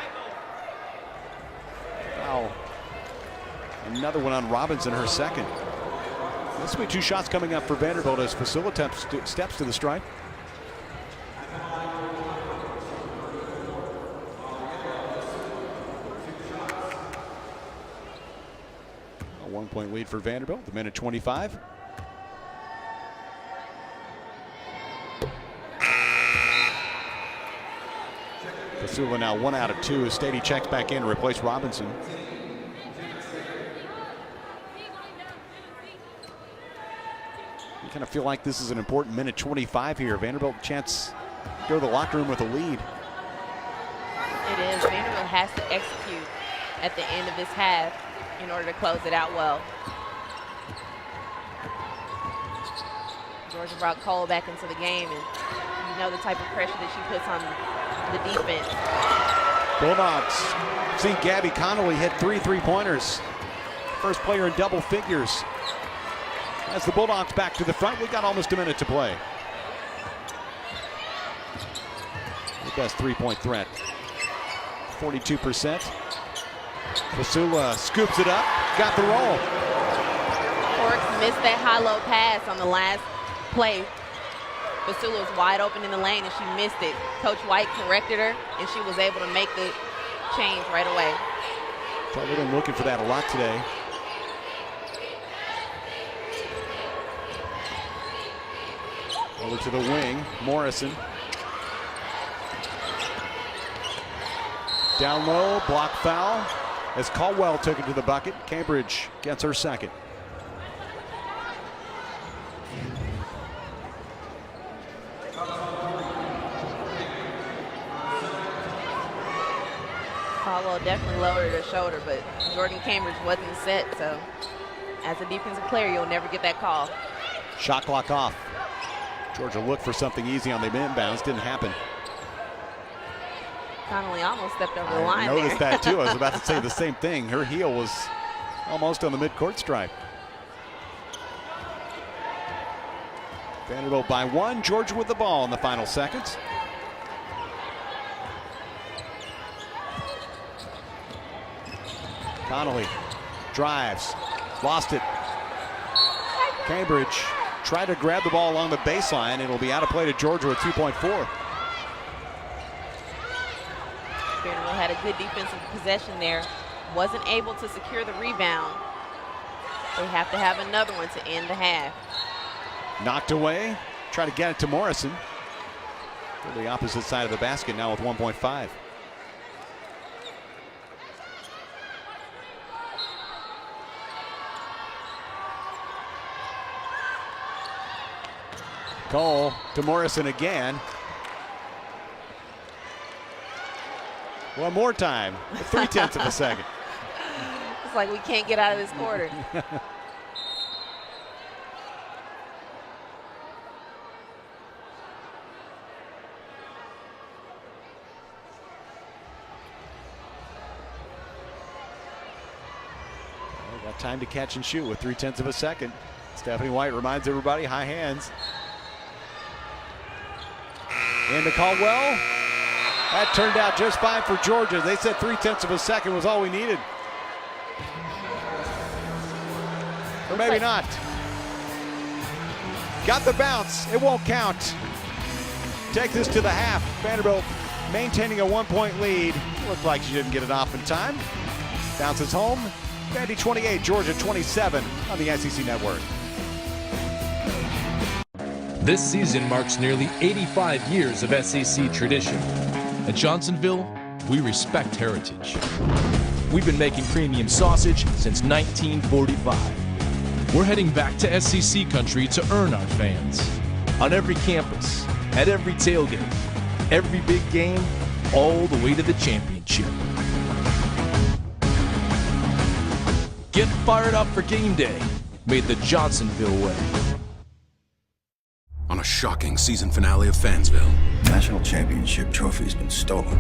F: wow, another one on Robinson, her second. This will be 2 shots coming up for Vanderbilt as Fasula steps to the stripe. A 1-point lead for Vanderbilt, the minute 25. Fasula now 1 out of 2 as Stady checks back in to replace Robinson. You kind of feel like this is an important minute 25 here. Vanderbilt chance to go to the locker room with a lead.
C: It is. Vanderbilt has to execute at the end of this half in order to close it out well. Georgia brought Cole back into the game, and you know the type of pressure that she puts on the defense.
F: Bulldogs seen Gabby Connolly hit 3 3-pointers. First player in double figures. As the Bulldogs back to the front, we got almost a minute to play. The best 3-point threat. 42%. Fasula scoops it up, got the roll.
C: Forks missed that high-low pass on the last play. Fasula was wide open in the lane and she missed it. Coach White corrected her and she was able to make the change right away.
F: So they've been looking for that a lot today. Over to the wing, Morrison. Down low, block foul as Caldwell took it to the bucket. Cambridge gets her second.
C: Caldwell definitely lowered her shoulder, but Jordan Cambridge wasn't set, so as a defensive player, you'll never get that call.
F: Shot clock off. Georgia looked for something easy on the inbounds, didn't happen.
C: Connolly almost stepped over the line
F: I noticed
C: there.
F: that too. I was about to say the same thing. Her heel was almost on the midcourt stripe. Vanderbilt by 1. Georgia with the ball in the final seconds. Connolly drives, lost it. Cambridge tried to grab the ball along the baseline. It'll be out of play to Georgia with 2.4.
C: Vanderbilt had a good defensive possession there. Wasn't able to secure the rebound. They have to have another one to end the half.
F: Knocked away. Try to get it to Morrison. To the opposite side of the basket now with 1.5. Cole to Morrison again. One more time. 0.3 of a second.
C: It's like we can't get out of this quarter.
F: Got time to catch and shoot with 0.3 of a second. Stephanie White reminds everybody, high hands. Into Caldwell. That turned out just fine for Georgia. They said 0.3 of a second was all we needed. Or maybe not. Got the bounce. It won't count. Take this to the half. Vanderbilt maintaining a 1-point lead. Looked like she didn't get it off in time. Bounces home. Vandy 28, Georgia 27 on the SEC Network.
B: This season marks nearly 85 years of SEC tradition. At Johnsonville, we respect heritage. We've been making premium sausage since 1945. We're heading back to SEC country to earn our fans. On every campus, at every tailgate, every big game, all the way to the championship. Get fired up for game day, made the Johnsonville way.
G: On a shocking season finale of Fansville,
N: National championship trophy's been stolen.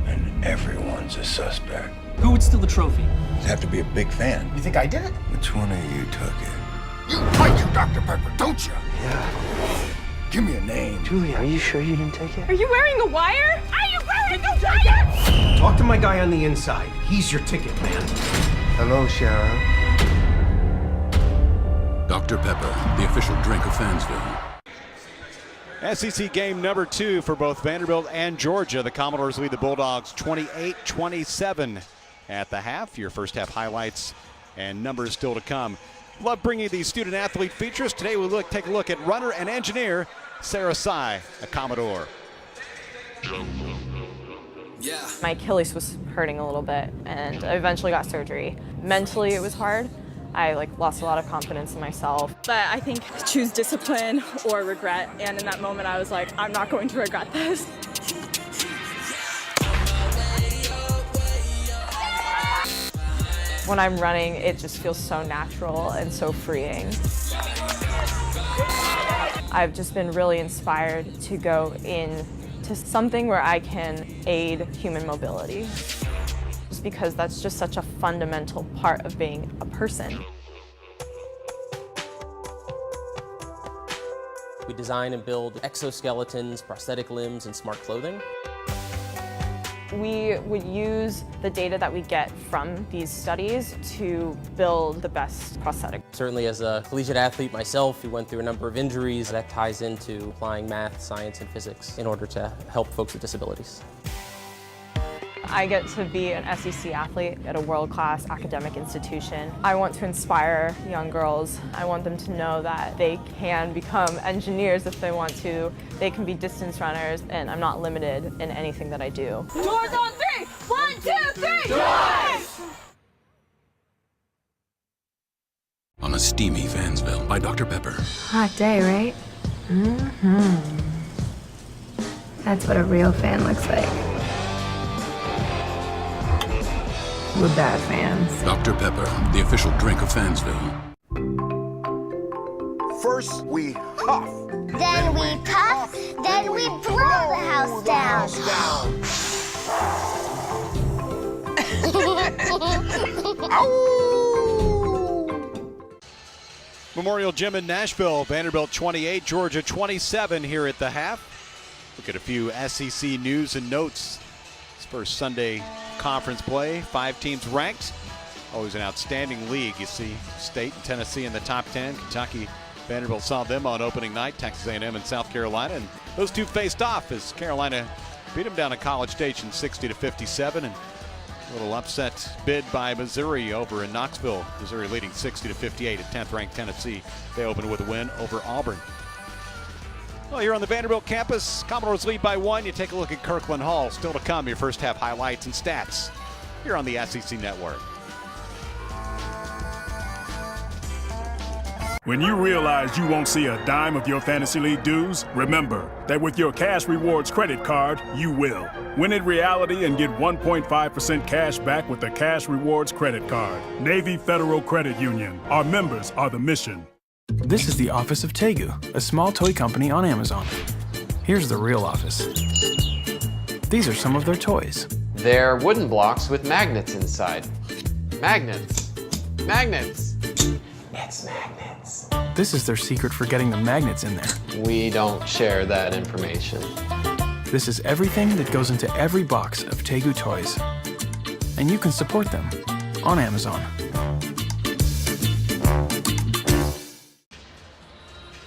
N: and everyone's a suspect.
E: Who would steal the trophy?
N: You'd have to be a big fan.
E: You think I did it?
N: Which one of you took it?
A: You like your Dr. Pepper, don't you?
N: Yeah. Give me a name.
I: Julie, are you sure you didn't take it?
O: Are you wearing a wire? Are you wearing a wire?
E: Talk to my guy on the inside. He's your ticket man.
I: Hello, Sharon.
G: Dr. Pepper, the official drink of Fansville.
F: SEC game number 2 for both Vanderbilt and Georgia. The Commodores lead the Bulldogs 28-27 at the half. Your first half highlights and numbers still to come. Love bringing these student athlete features. Today we'll take a look at runner and engineer Sarah Sy, a Commodore.
O: Yeah. My Achilles was hurting a little bit, and I eventually got surgery. Mentally, it was hard. I lost a lot of confidence in myself.
Q: But I think choose discipline or regret, and in that moment I was like, I'm not going to regret this.
O: When I'm running, it just feels so natural and so freeing. I've just been really inspired to go into something where I can aid human mobility. Just because that's just such a fundamental part of being a person.
R: We design and build exoskeletons, prosthetic limbs, and smart clothing.
O: We would use the data that we get from these studies to build the best prosthetic.
R: Certainly as a collegiate athlete myself who went through a number of injuries, that ties into applying math, science, and physics in order to help folks with disabilities.
O: I get to be an SEC athlete at a world-class academic institution. I want to inspire young girls. I want them to know that they can become engineers if they want to. They can be distance runners, and I'm not limited in anything that I do.
Q: Doors on 3! 1, 2, 3! Doors!
G: On a steamy Fansville by Dr. Pepper.
J: Hot day, right? Mm-hmm. That's what a real fan looks like. We're bad fans.
G: Dr. Pepper, the official drink of Fansville.
S: First we huff.
T: Then we puff. Then we blow the house down.
F: Memorial Gym in Nashville, Vanderbilt 28, Georgia 27 here at the half. Look at a few SEC news and notes. This first Sunday conference play, 5 teams ranked. Always an outstanding league. You see State and Tennessee in the top 10. Kentucky, Vanderbilt saw them on opening night. Texas A&M and South Carolina, and those two faced off as Carolina beat them down at College Station 60-57, and a little upset bid by Missouri over in Knoxville. Missouri leading 60-58 at 10th ranked Tennessee. They opened with a win over Auburn. Well, here on the Vanderbilt campus, Commodores lead by 1. You take a look at Kirkland Hall. Still to come, your first half highlights and stats here on the SEC Network.
U: When you realize you won't see a dime of your Fantasy League dues, remember that with your Cash Rewards credit card, you will. Win in reality and get 1.5% cash back with the Cash Rewards credit card. Navy Federal Credit Union. Our members are the mission.
V: This is the office of Tegu, a small toy company on Amazon. Here's the real office. These are some of their toys.
W: They're wooden blocks with magnets inside. Magnets. Magnets. It's magnets.
V: This is their secret for getting the magnets in there.
W: We don't share that information.
V: This is everything that goes into every box of Tegu toys. And you can support them on Amazon.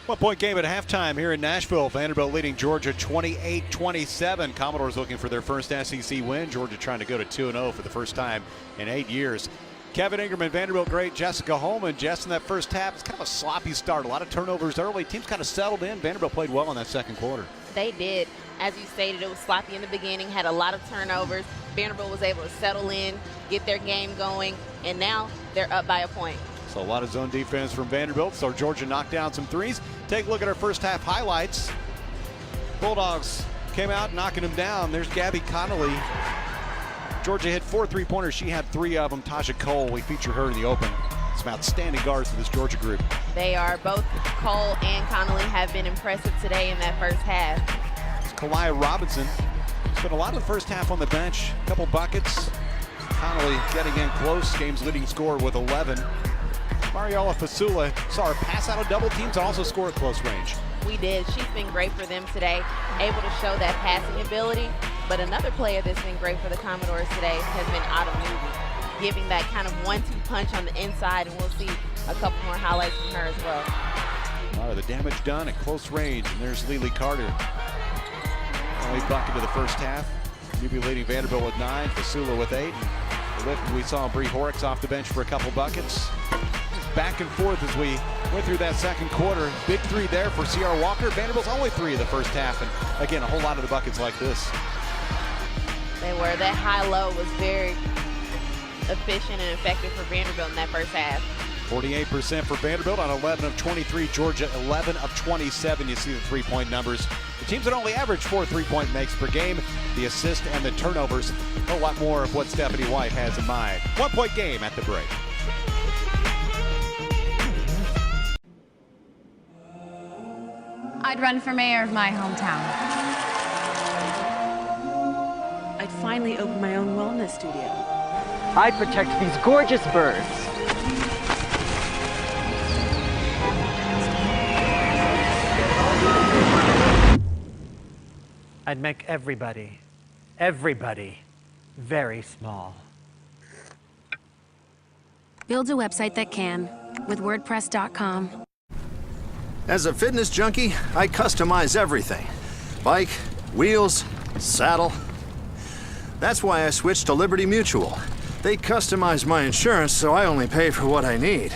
F: 1-point game at halftime here in Nashville. Vanderbilt leading Georgia 28-27. Commodores looking for their first SEC win. Georgia trying to go to 2-0 for the first time in 8 years. Kevin Ingerman, Vanderbilt great, Jessica Holman. Jess, in that first half, it's kind of a sloppy start. A lot of turnovers early. Teams kind of settled in. Vanderbilt played well in that second quarter.
C: They did. As you stated, it was sloppy in the beginning, had a lot of turnovers. Vanderbilt was able to settle in, get their game going, and now they're up by a point.
F: So a lot of zone defense from Vanderbilt. So Georgia knocked down some threes. Take a look at our first half highlights. Bulldogs came out knocking them down. There's Gabby Connolly. Georgia hit 4 3-pointers. She had 3 of them. Tasha Cole, we feature her in the open. Some outstanding guards for this Georgia group.
C: They are. Both Cole and Connolly have been impressive today in that first half.
F: It's Kalia Robinson. Spent a lot of the first half on the bench, a couple buckets. Connolly getting in close, game's leading scorer with 11. Mariela Fasula saw her pass out of double teams and also score at close range.
C: We did. She's been great for them today, able to show that passing ability. But another player that's been great for the Commodores today has been Autumn Newby, giving that kind of 1-2 punch on the inside, and we'll see a couple more highlights from her as well.
F: A lot of the damage done at close range, and there's Lily Carter. Only bucket of the first half. Newby leading Vanderbilt with 9, Fasula with 8. The lift we saw Bree Horrocks off the bench for a couple buckets. Back and forth as we went through that second quarter. Big 3 there for Sierra Walker. Vanderbilt's only 3 of the first half, and again, a whole lot of the buckets like this.
C: They were. That high-low was very efficient and effective for Vanderbilt in that first half.
F: 48% for Vanderbilt on 11 of 23. Georgia 11 of 27. You see the three-point numbers. The teams that only average 4 3-point makes per game, the assist and the turnovers. A lot more of what Stephanie White has in mind. 1-point game at the break.
D: I'd run for mayor of my hometown.
H: I'd finally open my own wellness studio.
K: I'd protect these gorgeous birds. I'd make everybody very small.
D: Build a website that can with WordPress.com.
X: As a fitness junkie, I customize everything. Bike, wheels, saddle. That's why I switched to Liberty Mutual. They customize my insurance so I only pay for what I need.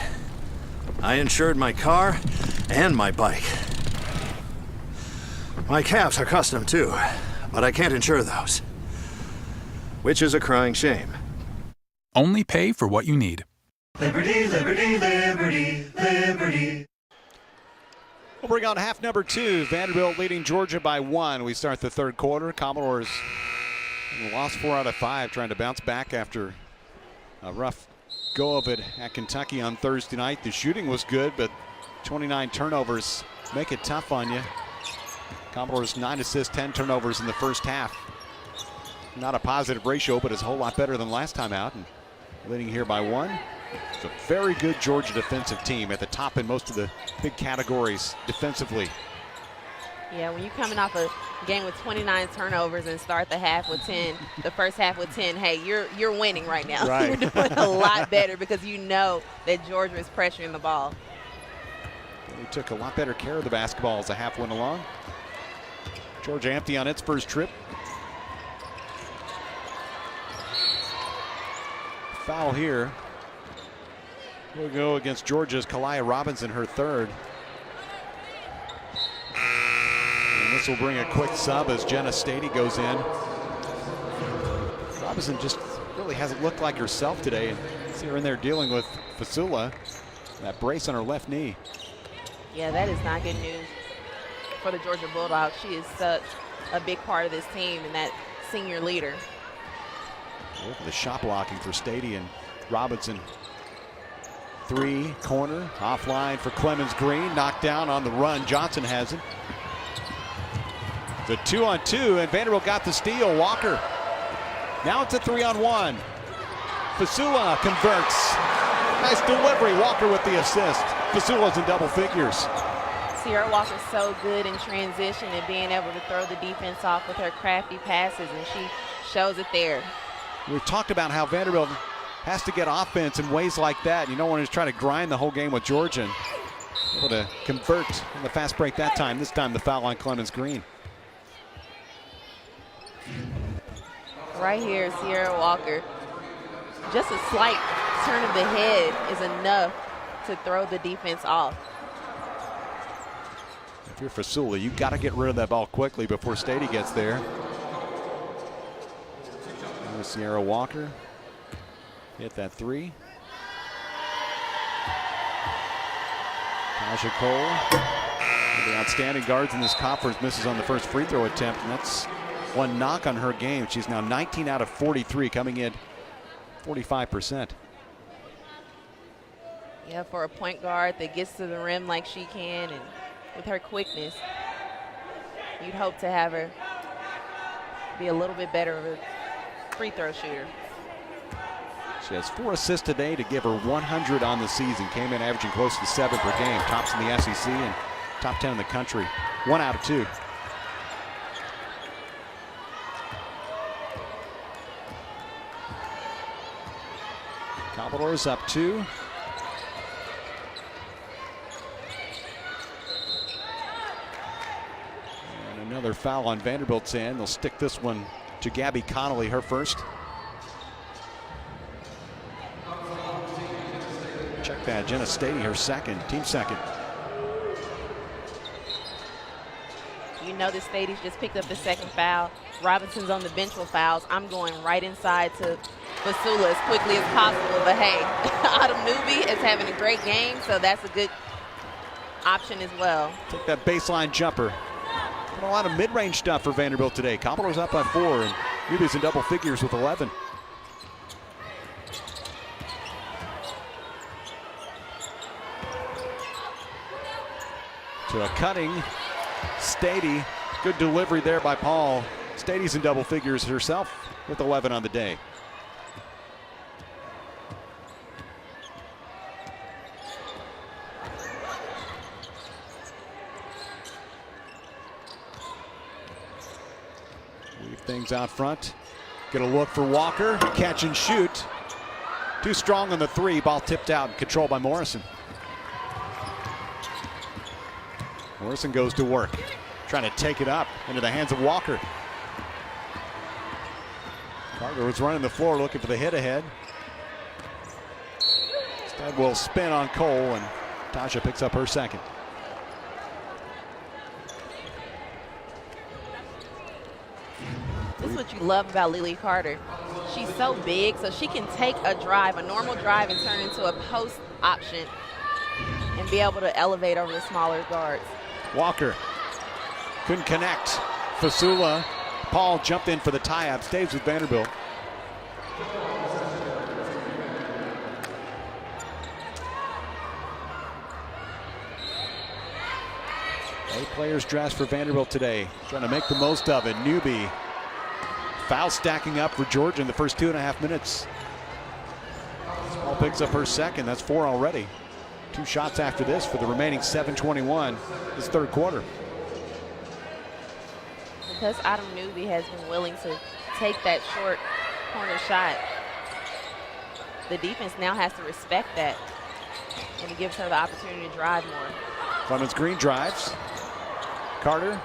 X: I insured my car and my bike. My calves are custom too, but I can't insure those. Which is a crying shame.
G: Only pay for what you need.
Y: Liberty, liberty, liberty, liberty.
F: We'll bring on half number 2. Vanderbilt leading Georgia by 1. We start the third quarter. Commodores lost 4 out of 5, trying to bounce back after a rough go of it at Kentucky on Thursday night. The shooting was good, but 29 turnovers make it tough on you. Commodores 9 assists, 10 turnovers in the first half. Not a positive ratio, but it's a whole lot better than last time out. And leading here by 1. It's a very good Georgia defensive team at the top in most of the big categories defensively.
C: Yeah, when you're coming off a game with 29 turnovers and start the half with 10, the first half with 10, hey, you're winning right now.
F: Right.
C: You're doing a lot better because you know that Georgia is pressuring the ball.
F: They took a lot better care of the basketball as the half went along. Georgia empty on its first trip. Foul here. We'll go against Georgia's Kalia Robinson, her third. And this will bring a quick sub as Jenna Stady goes in. Robinson just really hasn't looked like herself today. And see her in there dealing with Fasula. That brace on her left knee.
C: Yeah, that is not good news for the Georgia Bulldogs. She is such a big part of this team and that senior leader.
F: Look at the shot blocking for Stady and Robinson. 3, corner, offline for Clemens Green. Knocked down on the run. Johnson has it. The 2-on-2, and Vanderbilt got the steal. Walker. Now it's a 3-on-1. Fasula converts. Nice delivery. Walker with the assist. Fasula's in double figures.
C: Sierra Walker's so good in transition and being able to throw the defense off with her crafty passes, and she shows it there.
F: We've talked about how Vanderbilt has to get offense in ways like that. You don't want to just try to grind the whole game with Georgia. And able to convert on the fast break that time. This time the foul on Clemens Green.
C: Right here, Sierra Walker. Just a slight turn of the head is enough to throw the defense off.
F: If you're Fasula, you've got to get rid of that ball quickly before Stady gets there. There's Sierra Walker. Hit that 3. Tasha Cole, the outstanding guards in this conference, misses on the first free throw attempt, and that's one knock on her game. She's now 19 out of 43, coming in 45%.
C: Yeah, for a point guard that gets to the rim like she can, and with her quickness, you'd hope to have her be a little bit better of a free throw shooter.
F: She has 4 assists today to give her 100 on the season. Came in averaging close to 7 per game. Tops in the SEC and top 10 in the country. 1 out of 2. Commodores up 2. And another foul on Vanderbilt's end. They'll stick this one to Gabby Connolly, her first. Check that, Jenna Stady, her second, team second.
C: You know that Stady's just picked up the second foul. Robinson's on the bench with fouls. I'm going right inside to Fasula as quickly as possible. But hey, Autumn Newby is having a great game, so that's a good option as well.
F: Take that baseline jumper. A lot of mid-range stuff for Vanderbilt today. Commodores up by 4, and Newby's in double figures with 11. To a cutting Stady. Good delivery there by Paul. Stady's in double figures herself with 11 on the day. Leave things out front. Get a look for Walker. Catch and shoot. Too strong on the 3. Ball tipped out and controlled by Morrison. Morrison goes to work, trying to take it up into the hands of Walker. Carter was running the floor looking for the hit ahead. Instead will spin on Cole, and Tasha picks up her second.
C: This is what you love about Lily Carter. She's so big, so she can take a drive, a normal drive, and turn into a post option and be able to elevate over the smaller guards.
F: Walker couldn't connect. Fasula. Paul jumped in for the tie-up. Stays with Vanderbilt. Eight players dressed for Vanderbilt today. Trying to make the most of it. Newby. Foul stacking up for Georgia in the first 2.5 minutes. Paul picks up her second. That's 4 already. 2 shots after this for the remaining 7:21 this third quarter.
C: Because Autumn Newby has been willing to take that short corner shot, the defense now has to respect that, and it gives her the opportunity to drive more.
F: Clemens Green drives. Carter.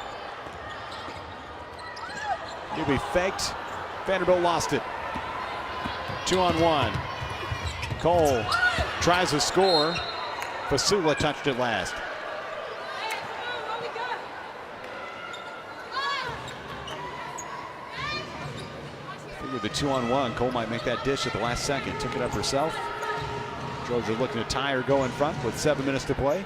F: Newby faked. Vanderbilt lost it. 2-on-1. Cole tries to score. Fasula touched it last. Figure the 2-on-1. Cole might make that dish at the last second. Took it up herself. Georgia looking to tie or go in front with 7 minutes to play.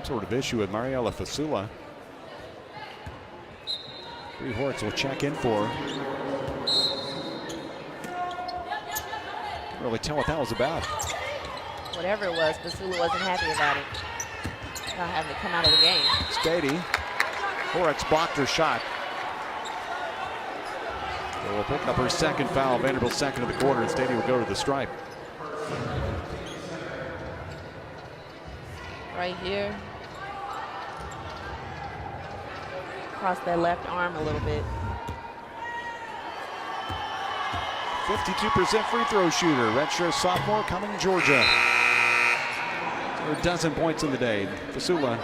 F: Sort of issue with Mariela Fasula. Bree Horrocks will check in for her. Can't really tell what that was about.
C: Whatever it was, Fasula wasn't happy about it. Not having to come out of the game.
F: Stady. Horrocks blocked her shot. So we'll pick up her second foul. Vanderbilt's second of the quarter, and Stady will go to the stripe.
C: Right here. Across that left arm a little bit.
F: 52% free throw shooter. Redshirt sophomore coming to Georgia. Her dozen points in the day. Fasula.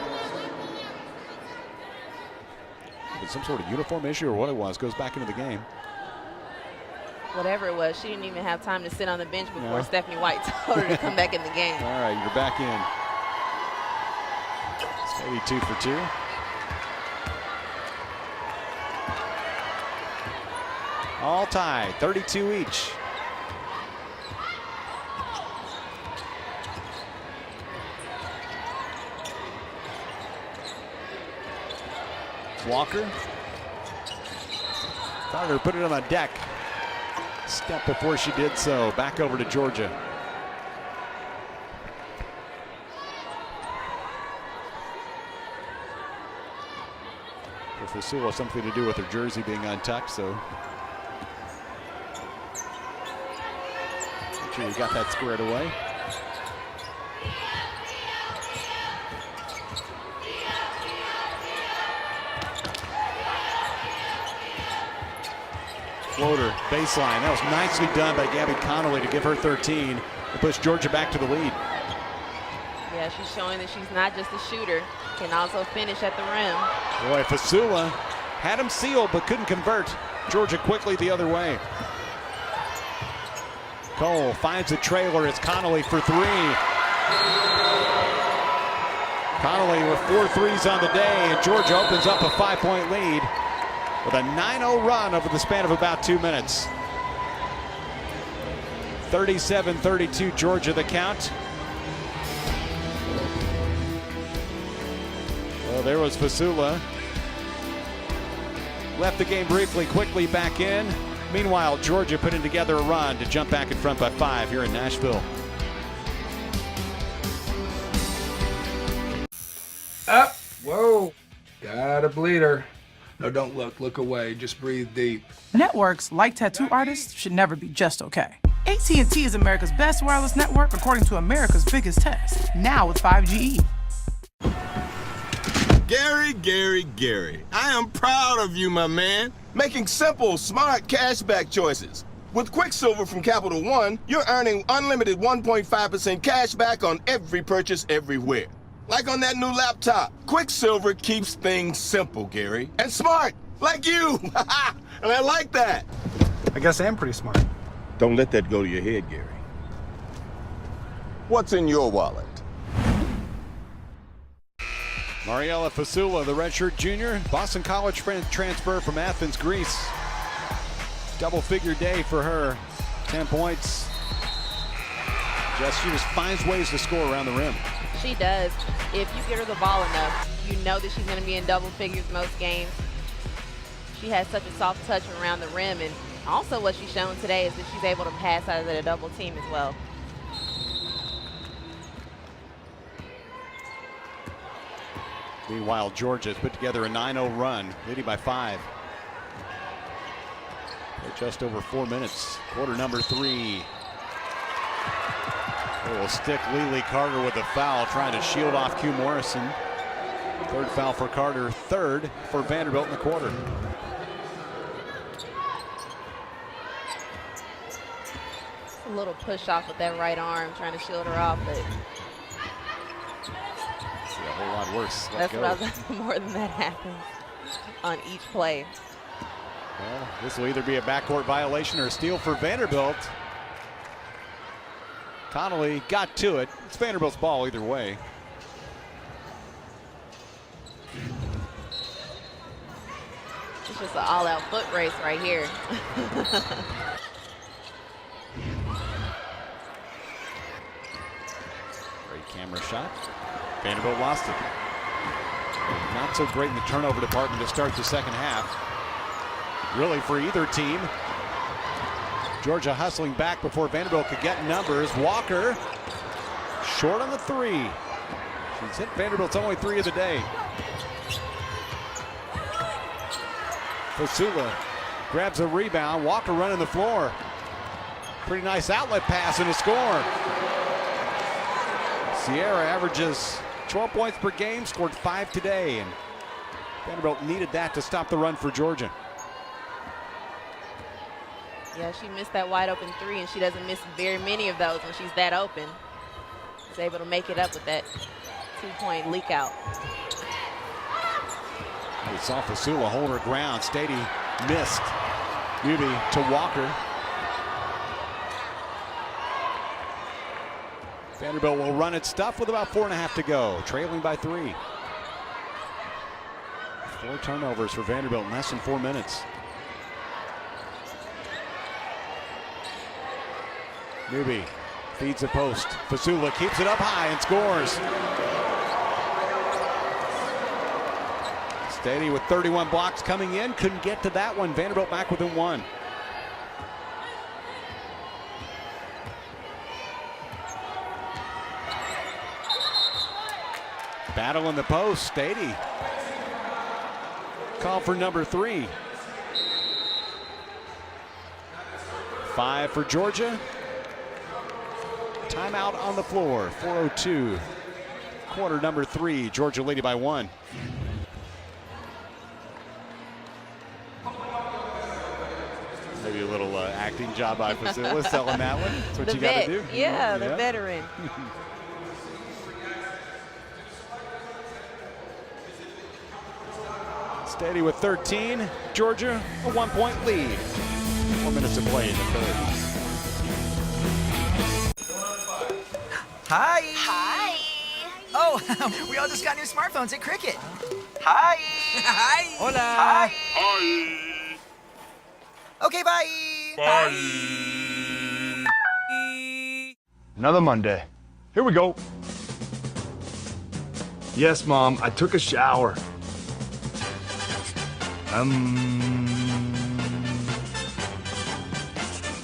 F: Some sort of uniform issue or what it was. Goes back into the game.
C: Whatever it was, she didn't even have time to sit on the bench before Stephanie White told her to come back in the game.
F: All right, you're back in. Stady 2 for 2. All tied, 32 each. Walker. Carter put it on the deck. step before she did so. Back over to Georgia. For Fasula, something to do with her jersey being untucked, so make sure you got that squared away. Floater, baseline. That was nicely done by Gabby Connolly to give her 13 and push Georgia back to the lead.
C: Yeah, she's showing that she's not just a shooter, can also finish at the rim.
F: Boy, Fasula had him sealed but couldn't convert. Georgia quickly the other way. Cole finds a trailer. It's Connolly for three. Connolly with 4 threes on the day, and Georgia opens up a 5-point lead with a 9-0 run over the span of about 2 minutes. 37-32 Georgia the count. Well, there was Fasula. Left the game briefly, quickly back in. Meanwhile, Georgia putting together a run to jump back in front by 5 here in Nashville.
A: Up. Whoa. Got a bleeder. No, don't look. Look away. Just breathe deep.
B: Networks, like tattoo artists, should never be just okay. AT&T is America's best wireless network according to America's biggest test. Now with 5GE.
L: Gary, I am proud of you, my man. Making simple, smart cashback choices. With Quicksilver from Capital One, you're earning unlimited 1.5% cash back on every purchase everywhere. Like on that new laptop, Quicksilver keeps things simple, Gary. And smart, like you. And I like that.
A: I guess I am pretty smart.
L: Don't let that go to your head, Gary. What's in your wallet?
F: Mariela Fasula, the redshirt junior, Boston College transfer from Athens, Greece. Double-figure day for her. 10 points. She just finds ways to score around the rim.
C: She does. If you get her the ball enough, you know that she's going to be in double figures most games. She has such a soft touch around the rim, and also what she's shown today is that she's able to pass out of a double team as well.
F: Meanwhile, Georgia's put together a 9-0 run, leading by 5. Just over 4 minutes. Quarter number 3. They will stick Lily Carter with a foul, trying to shield off Q Morrison. 3rd foul for Carter, 3rd for Vanderbilt in the quarter.
C: A little push off with that right arm, trying to shield her off, but
F: see a whole lot worse.
C: That's what I was, more than that happens on each play.
F: Well, this will either be a backcourt violation or a steal for Vanderbilt. Connolly got to it. It's Vanderbilt's ball either way.
C: It's just an all-out foot race right here.
F: Great camera shot. Vanderbilt lost it. Not so great in the turnover department to start the second half. Really for either team. Georgia hustling back before Vanderbilt could get numbers. Walker short on the 3. She's hit Vanderbilt's only 3 of the day. Fasula grabs a rebound. Walker running the floor. Pretty nice outlet pass and a score. Sierra averages 12 points per game, scored 5 today, and Vanderbilt needed that to stop the run for Georgia.
C: Yeah, she missed that wide open 3, and she doesn't miss very many of those when she's that open. She's able to make it up with that 2-point leak out.
F: We saw Fasula hold her ground. Stady missed. Newby to Walker. Vanderbilt will run its stuff with about 4.5 to go, trailing by 3. 4 turnovers for Vanderbilt in less than 4 minutes. Newby feeds the post. Fasula keeps it up high and scores. Stady with 31 blocks coming in. Couldn't get to that one. Vanderbilt back within 1. Battle in the post. Stady. Call for number 3. 5 for Georgia. Timeout on the floor. 4:02. Quarter number 3. Georgia leading by 1. Maybe a little acting job by Facilla selling that one. That's what
C: The
F: you got to do.
C: Yeah, the veteran.
F: Stady with 13. Georgia, a 1-point lead. 4 minutes to play in the third.
E: Hi.
T: Hi.
E: Oh, we all just got new smartphones at Cricket. Hi. Hi.
I: Hola.
E: Hi. Okay, bye.
I: Bye.
M: Another Monday. Here we go. Yes, Mom, I took a shower.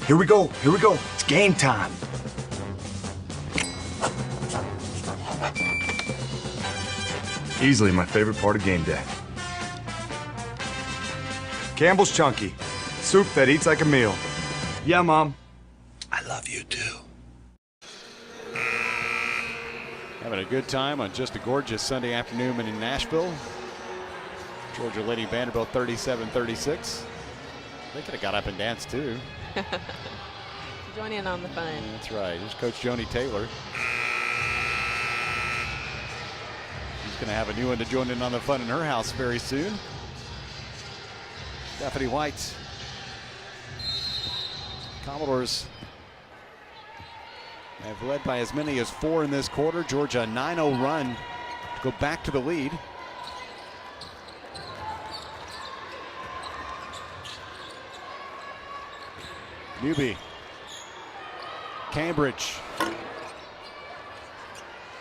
M: Here we go. Here we go. It's game time. Easily my favorite part of game day. Campbell's Chunky. Soup that eats like a meal. Yeah, Mom. I love you too.
F: Having a good time on just a gorgeous Sunday afternoon in Nashville. Georgia leading Vanderbilt 37-36. They could have got up and danced too.
C: Join in on the fun.
F: That's right. Here's Coach Joni Taylor. She's going to have a new one to join in on the fun in her house very soon. Stephanie White. Commodores have led by as many as 4 in this quarter. Georgia a 9-0 run to go back to the lead. Newby. Cambridge.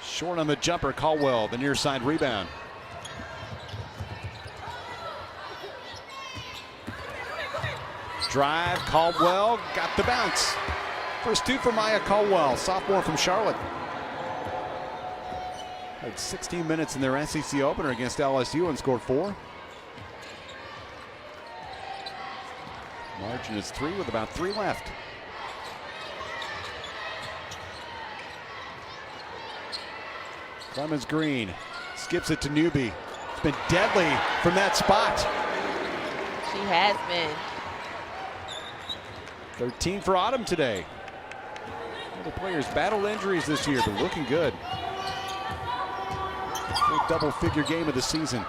F: Short on the jumper. Caldwell, the near side rebound. Drive. Caldwell got the bounce. First 2 for Maya Caldwell, sophomore from Charlotte. Had 16 minutes in their SEC opener against LSU and scored 4. Margin is 3 with about 3 left. Clemens Green skips it to Newby. It's been deadly from that spot.
C: She has been.
F: 13 for Autumn today. Other players battled injuries this year, but looking good. Full double-figure game of the season.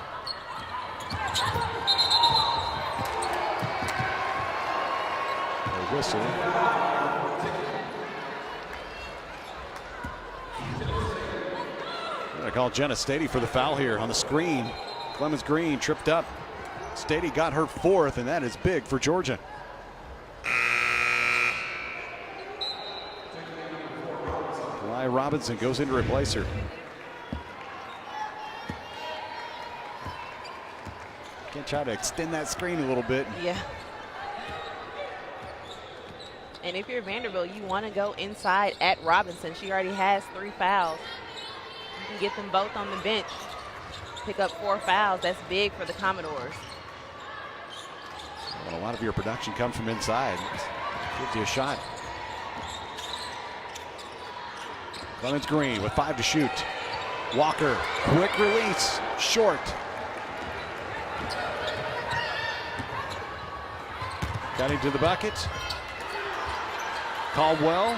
F: A whistle. I call Jenna Stady for the foul here on the screen. Clemens Green tripped up. Stady got her 4th, and that is big for Georgia. Eli Robinson goes in to replace her. Can try to extend that screen a little bit.
C: Yeah. And if you're Vanderbilt, you want to go inside at Robinson. She already has 3 fouls. You can get them both on the bench. Pick up 4 fouls. That's big for the Commodores.
F: Well, a lot of your production comes from inside. Gives you a shot. Clemens Green with 5 to shoot. Walker, quick release, short. Got into the bucket. Caldwell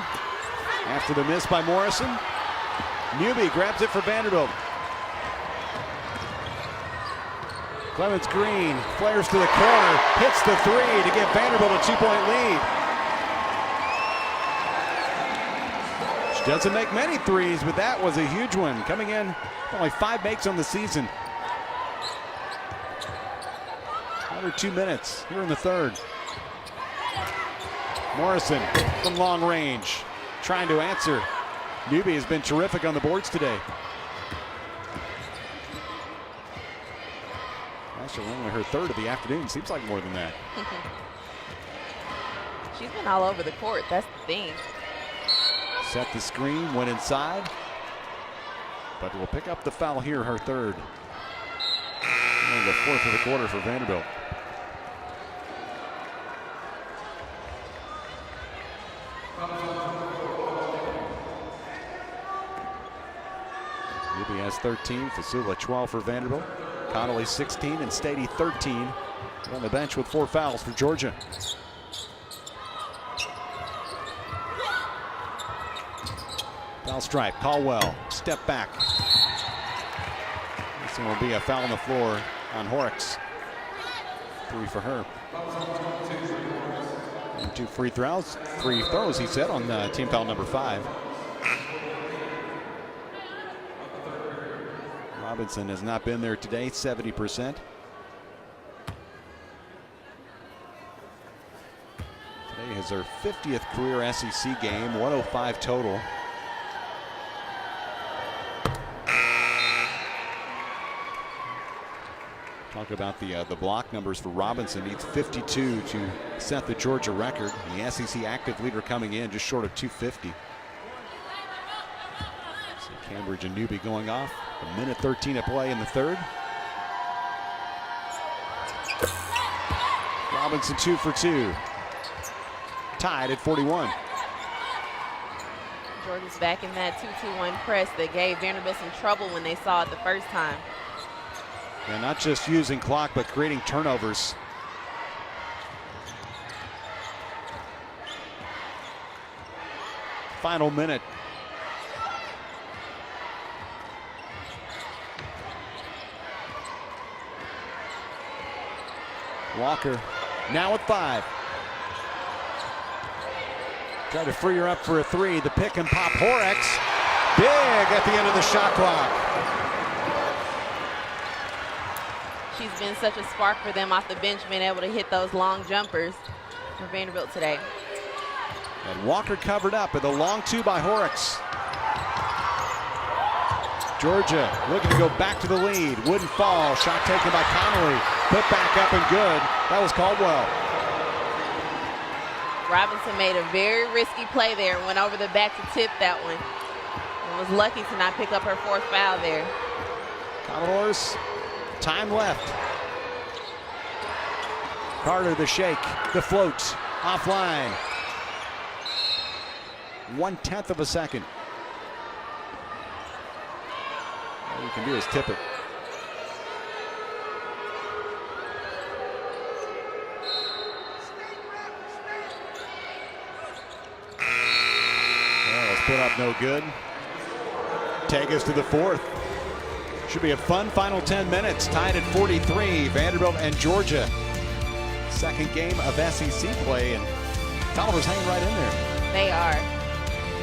F: after the miss by Morrison. Newby grabs it for Vanderbilt. Clemens Green flares to the corner, hits the 3 to give Vanderbilt a 2-point lead. She doesn't make many threes, but that was a huge one. Coming in, only 5 makes on the season. Under 2 minutes here in the third. Morrison from long range, trying to answer. Newby has been terrific on the boards today. Actually, only her 3rd of the afternoon. Seems like more than that.
C: She's been all over the court. That's the thing.
F: Set the screen, went inside. but will pick up the foul here, her third. And the fourth of the quarter for Vanderbilt. Newby has 13, Fasula 12 for Vanderbilt. Connolly 16 and Stady 13. On the bench with 4 fouls for Georgia. Foul stripe, Caldwell, step back. This one will be a foul on the floor on Horrocks. 3 for her. And 2 free throws, he said, on team foul number 5. Robinson has not been there today, 70%. Today is her 50th career SEC game, 105 total. Talk about the block numbers for Robinson. Needs 52 to set the Georgia record. The SEC active leader coming in just short of 250. So Cambridge and Newby going off. A minute 13 to play in the third. Robinson 2 for 2. Tied at 41.
C: Georgia's back in that 2-2-1 press that gave Vanderbilt some trouble when they saw it the first time.
F: Yeah, not just using clock, but creating turnovers. Final minute. Walker now at 5. Try to free her up for a 3. The pick and pop. Horrocks big at the end of the shot clock.
C: She's been such a spark for them off the bench, being able to hit those long jumpers for Vanderbilt today.
F: And Walker covered up with a long 2 by Horrocks. Georgia looking to go back to the lead. Wouldn't fall. Shot taken by Connolly. Put back up and good. That was Caldwell.
C: Robinson made a very risky play there and went over the back to tip that one. And was lucky to not pick up her 4th foul there.
F: Commodores, time left. Carter the shake, the float, offline. 1/10 of a second. All you can do is tip it. Put up no good. Take us to the 4th. Should be a fun final 10 minutes. Tied at 43. Vanderbilt and Georgia. Second game of SEC play, and Tolliver's hanging right in there.
C: They are.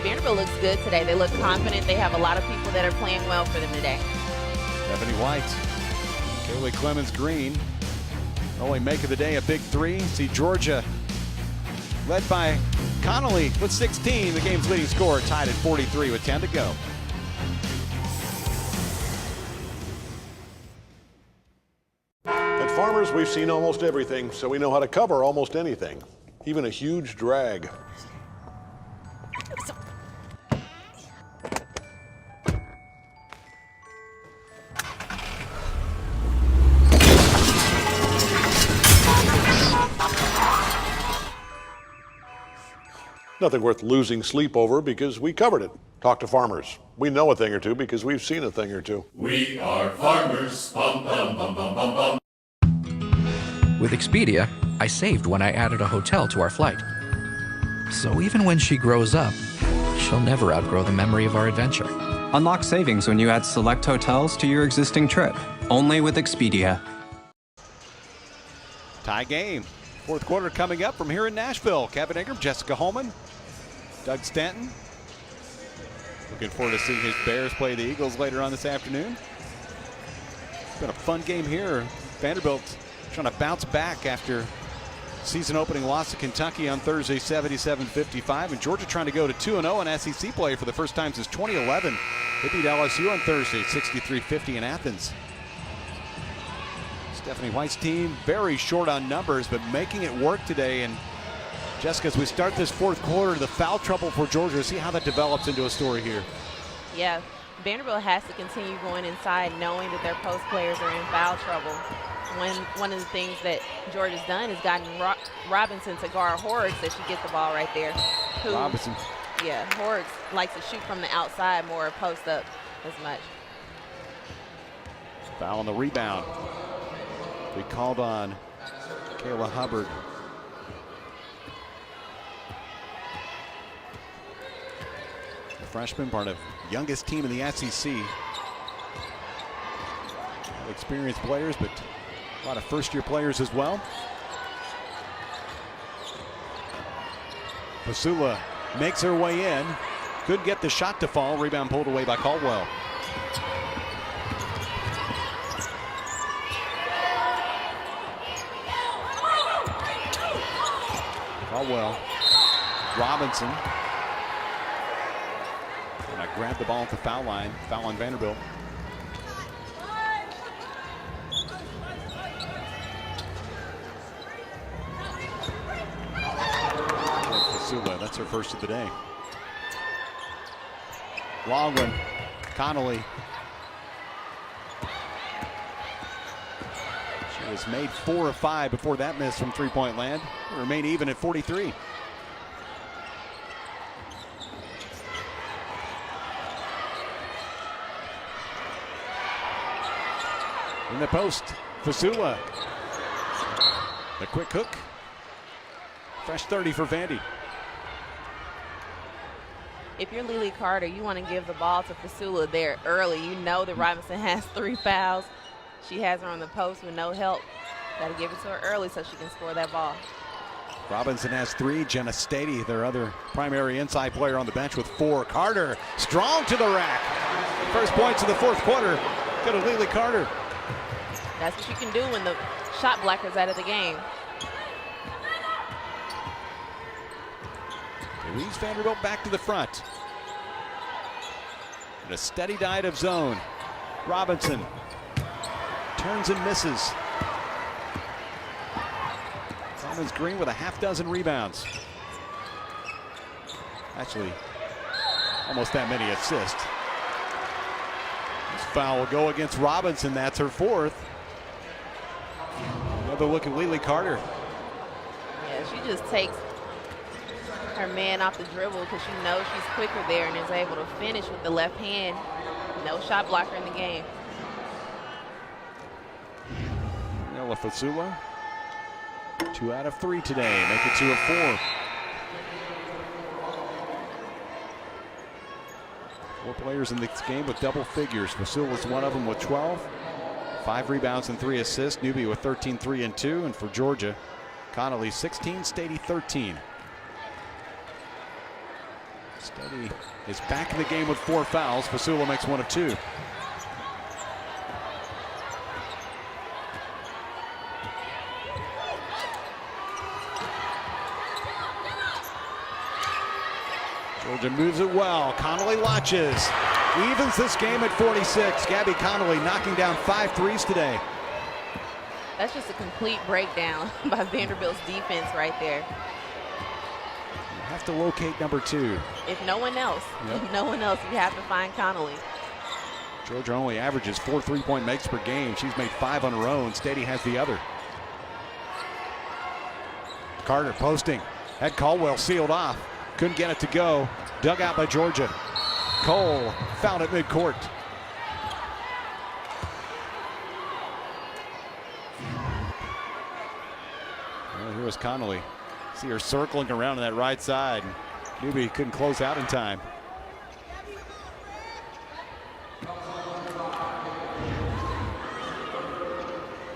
C: Vanderbilt looks good today. They look confident. They have a lot of people that are playing well for them today.
F: Stephanie White, Kaylee Clemens Green. Only make of the day a big 3. See Georgia led by Connolly with 16, the game's leading scorer, tied at 43 with 10 to go.
I: At Farmers, we've seen almost everything, so we know how to cover almost anything, even a huge drag. Nothing worth losing sleep over because we covered it. Talk to Farmers. We know a thing or two because we've seen a thing or two.
Y: We are farmers. Bum, bum, bum, bum, bum, bum.
N: With Expedia, I saved when I added a hotel to our flight. So even when she grows up, she'll never outgrow the memory of our adventure.
O: Unlock savings when you add select hotels to your existing trip. Only with Expedia.
F: Tie game. 4th quarter coming up from here in Nashville. Kevin Ingram, Jessica Holman, Doug Stanton. Looking forward to seeing his Bears play the Eagles later on this afternoon. It's been a fun game here. Vanderbilt trying to bounce back after season opening loss to Kentucky on Thursday, 77-55. And Georgia trying to go to 2-0 in SEC play for the first time since 2011. They beat LSU on Thursday, 63-50 in Athens. Stephanie White's team very short on numbers, but making it work today. And Jessica, as we start this 4th quarter, the foul trouble for Georgia, see how that develops into a story here.
C: Yeah, Vanderbilt has to continue going inside, knowing that their post players are in foul trouble. One of the things that Georgia's done is gotten Robinson to guard Horrocks that she get the ball right there.
F: Robinson.
C: Yeah, Horrocks likes to shoot from the outside more, post up as much.
F: Foul on the rebound. We called on Kayla Hubbard. The freshman, part of youngest team in the SEC. Experienced players, but a lot of first-year players as well. Fasula makes her way in. Couldn't get the shot to fall. Rebound pulled away by Caldwell. Caldwell. Robinson. And I grabbed the ball at the foul line. Foul on Vanderbilt. Fasula, that's her first of the day. Long one. Connolly. She has made 4 of 5 before that miss from three-point land. Remain even at 43. In the post, Fasula. The quick hook. Fresh 30 for Vandy.
C: If you're Lily Carter, you want to give the ball to Fasula there early. You know that Robinson has 3 fouls. She has her on the post with no help. Got to give it to her early so she can score that ball.
F: Robinson has 3. Jenna Stady, their other primary inside player on the bench, with 4. Carter, strong to the rack. First points of the fourth quarter go to Lily Carter.
C: That's what you can do when the shot blocker's out of the game.
F: It leads Vanderbilt back to the front. And a steady diet of zone. Robinson turns and misses. Simmons Green with a half-dozen rebounds. Actually, almost that many assists. This foul will go against Robinson. That's her 4th. Another look at Lily Carter.
C: Yeah, she just takes her man off the dribble because she knows she's quicker there and is able to finish with the left hand. No shot blocker in the game.
F: Ella Fasula, 2 out of 3 today, make it 2 of 4. 4 players in this game with double figures. Fasula's one of them with 12. 5 rebounds and 3 assists. Newby with 13, 3, and 2. And for Georgia, Connolly 16, Stady 13. Stady is back in the game with 4 fouls. Fasula makes 1 of 2. Georgia moves it well. Connolly watches. Evens this game at 46. Gabby Connolly knocking down 5 threes today.
C: That's just a complete breakdown by Vanderbilt's defense right there.
F: You have to locate number 2.
C: If no one else,
F: Yep.
C: if no one else, you have to find Connolly.
F: Georgia only averages 4 3-point makes per game. She's made 5 on her own. Stady has the other. Carter posting. Had Caldwell sealed off. Couldn't get it to go. Dug out by Georgia. Cole found it midcourt. Well, here was Connolly. See her circling around on that right side. Newby couldn't close out in time.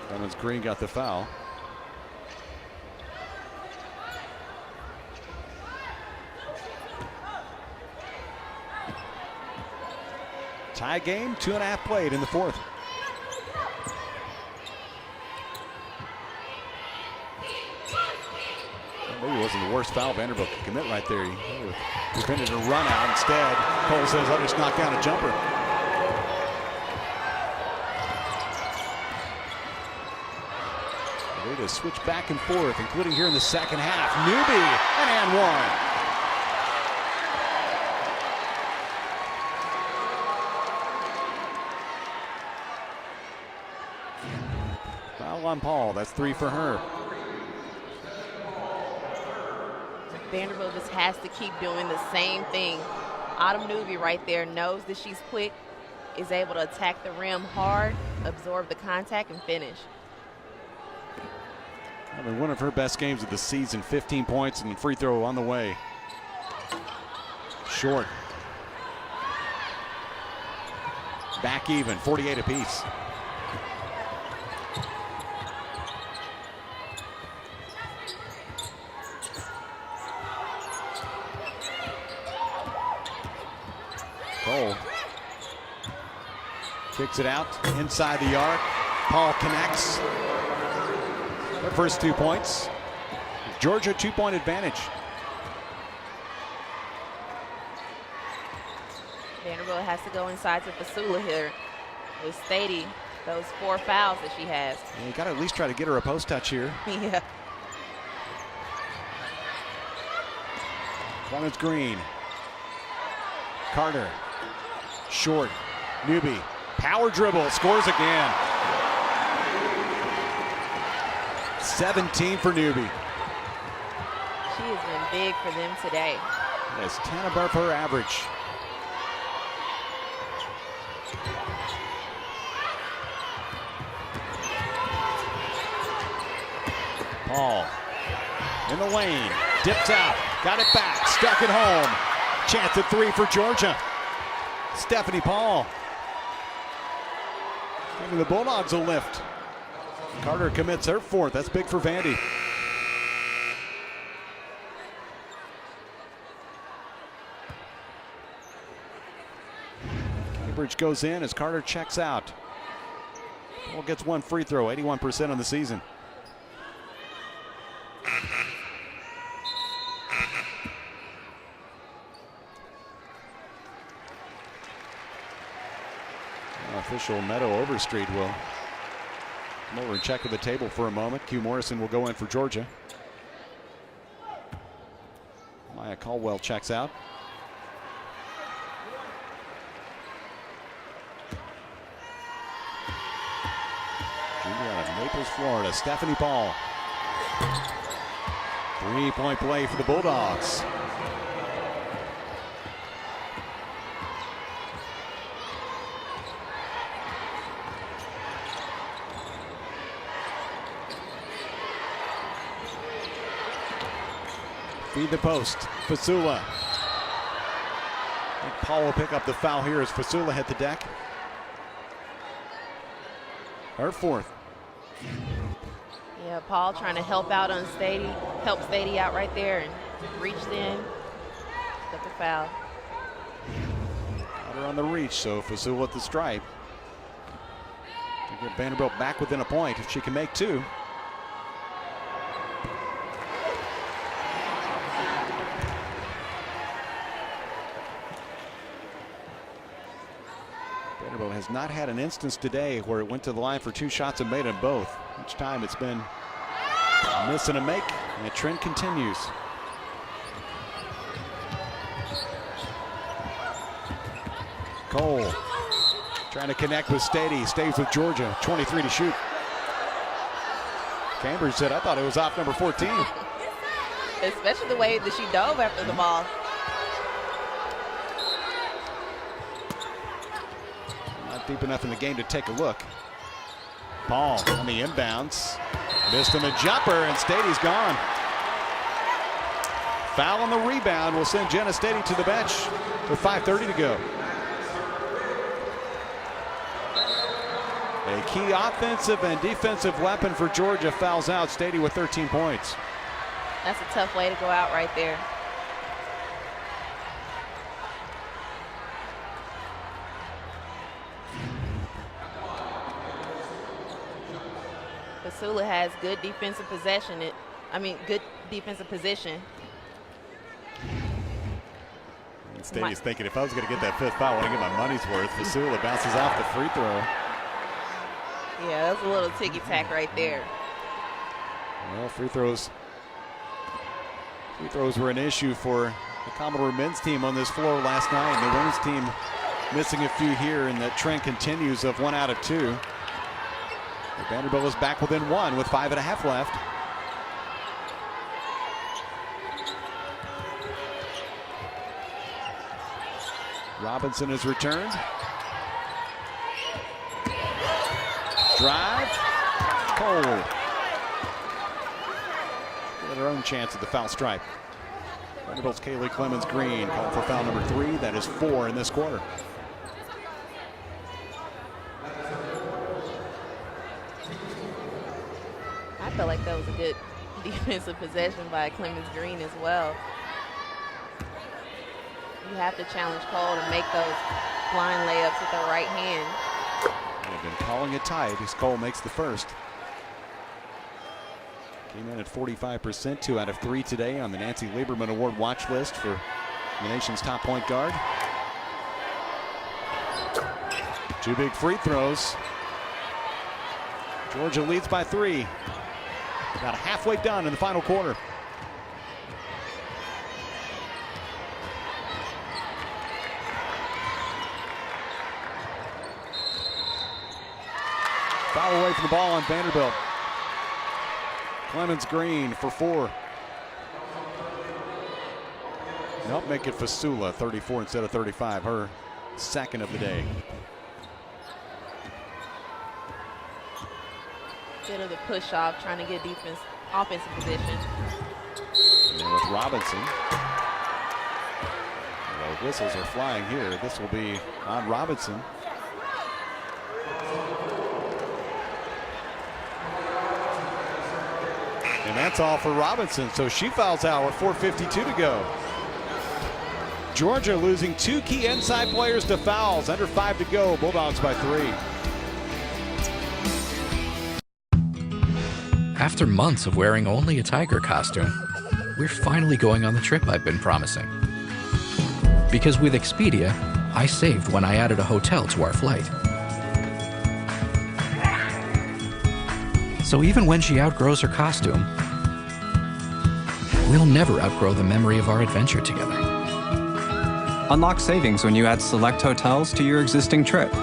F: Simmons Green got the foul. Tie game, 2.5 played in the fourth. That maybe wasn't the worst foul Vanderbilt could commit right there. He prevented a run out instead. Cole says, I'll just knock down a jumper. Way to switch back and forth, including here in the second half. Newby and one. Foul on Paul. That's 3 for her.
C: Vanderbilt just has to keep doing the same thing. Autumn Newby right there knows that she's quick, is able to attack the rim hard, absorb the contact, and finish.
F: Having one of her best games of the season, 15 points and free throw on the way. Short. Back even, 48 apiece. Cole kicks it out inside the arc. Paul connects. Their first 2 points. Georgia 2-point advantage.
C: Vanderbilt has to go inside to Fasula here with Stady, those 4 fouls that she has.
F: Yeah, you got to at least try to get her a post touch here.
C: Yeah.
F: Clemens Green. Carter. Short. Newby. Power dribble. Scores again. 17 for Newby.
C: She has been big for them today.
F: That's 10 above her average. Paul in the lane, dipped out, got it back, stuck it home. Chance at 3 for Georgia. Stephanie Paul giving the Bulldogs a lift. Carter commits her 4th. That's big for Vandy. Cambridge goes in as Carter checks out. Paul gets 1 free throw, 81% on the season. Official Meadow Overstreet will come over and check at the table for a moment. Q Morrison will go in for Georgia. Maya Caldwell checks out. Junior out of Naples, Florida, Stephanie Paul. 3-point play for the Bulldogs. Feed the post. Fasula. I think Paul will pick up the foul here as Fasula hit the deck. Her 4th.
C: Yeah, Paul trying to help out on Stady, help Stady out right there and reached in, got the foul.
F: Got her on the reach, so Fasula at the stripe. To get Vanderbilt back within a point if she can make 2. Vanderbilt has not had an instance today where it went to the line for 2 shots and made them both. Each time it's been a miss and a make, and the trend continues. Cole trying to connect with Stady, stays with Georgia, 23 to shoot. Cambridge said, I thought it was off number 14.
C: Especially the way that she dove after the ball.
F: Not deep enough in the game to take a look. Paul on the inbounds. Missed on the jumper, and Stady's gone. Foul on the rebound will send Jenna Stady to the bench with 5:30 to go. A key offensive and defensive weapon for Georgia fouls out. Stady with 13 points.
C: That's a tough way to go out right there. Fasula has good defensive possession. Good defensive position.
F: Stady's thinking, if I was going to get that 5th foul, I want to get my money's worth. Fasula bounces off the free throw.
C: Yeah, that's a little ticky-tack right there.
F: Well, free throws were an issue for the Commodore men's team on this floor last night. And the women's team missing a few here, and that trend continues of 1 out of 2. Vanderbilt is back within 1 with 5.5 left. Robinson has returned. Drive. Cole. Get their own chance at the foul stripe. Vanderbilt's Kaylee Clemens Green called for foul number 3. That is 4 in this quarter.
C: I felt like that was a good defensive possession by Clemens Green as well. You have to challenge Cole to make those line layups with the right hand.
F: They've been calling it tight as Cole makes the first. Came in at 45%, 2 out of 3 today on the Nancy Lieberman Award watch list for the nation's top point guard. 2 big free throws. Georgia leads by 3. About halfway done in the final quarter. Foul away from the ball on Vanderbilt. Clemens Green for 4. Nope, make it Fasula, 34 instead of 35. Her second of the day.
C: Bit of the push off, trying to get defense, offensive position.
F: And then with Robinson. The whistles are flying here. This will be on Robinson. And that's all for Robinson, so she fouls out with 4:52 to go. Georgia losing 2 key inside players to fouls. Under 5 to go. Bulldogs by 3.
N: After months of wearing only a Tiger costume, we're finally going on the trip I've been promising. Because with Expedia, I saved when I added a hotel to our flight. So even when she outgrows her costume, we'll never outgrow the memory of our adventure together.
O: Unlock savings when you add select hotels to your existing trip.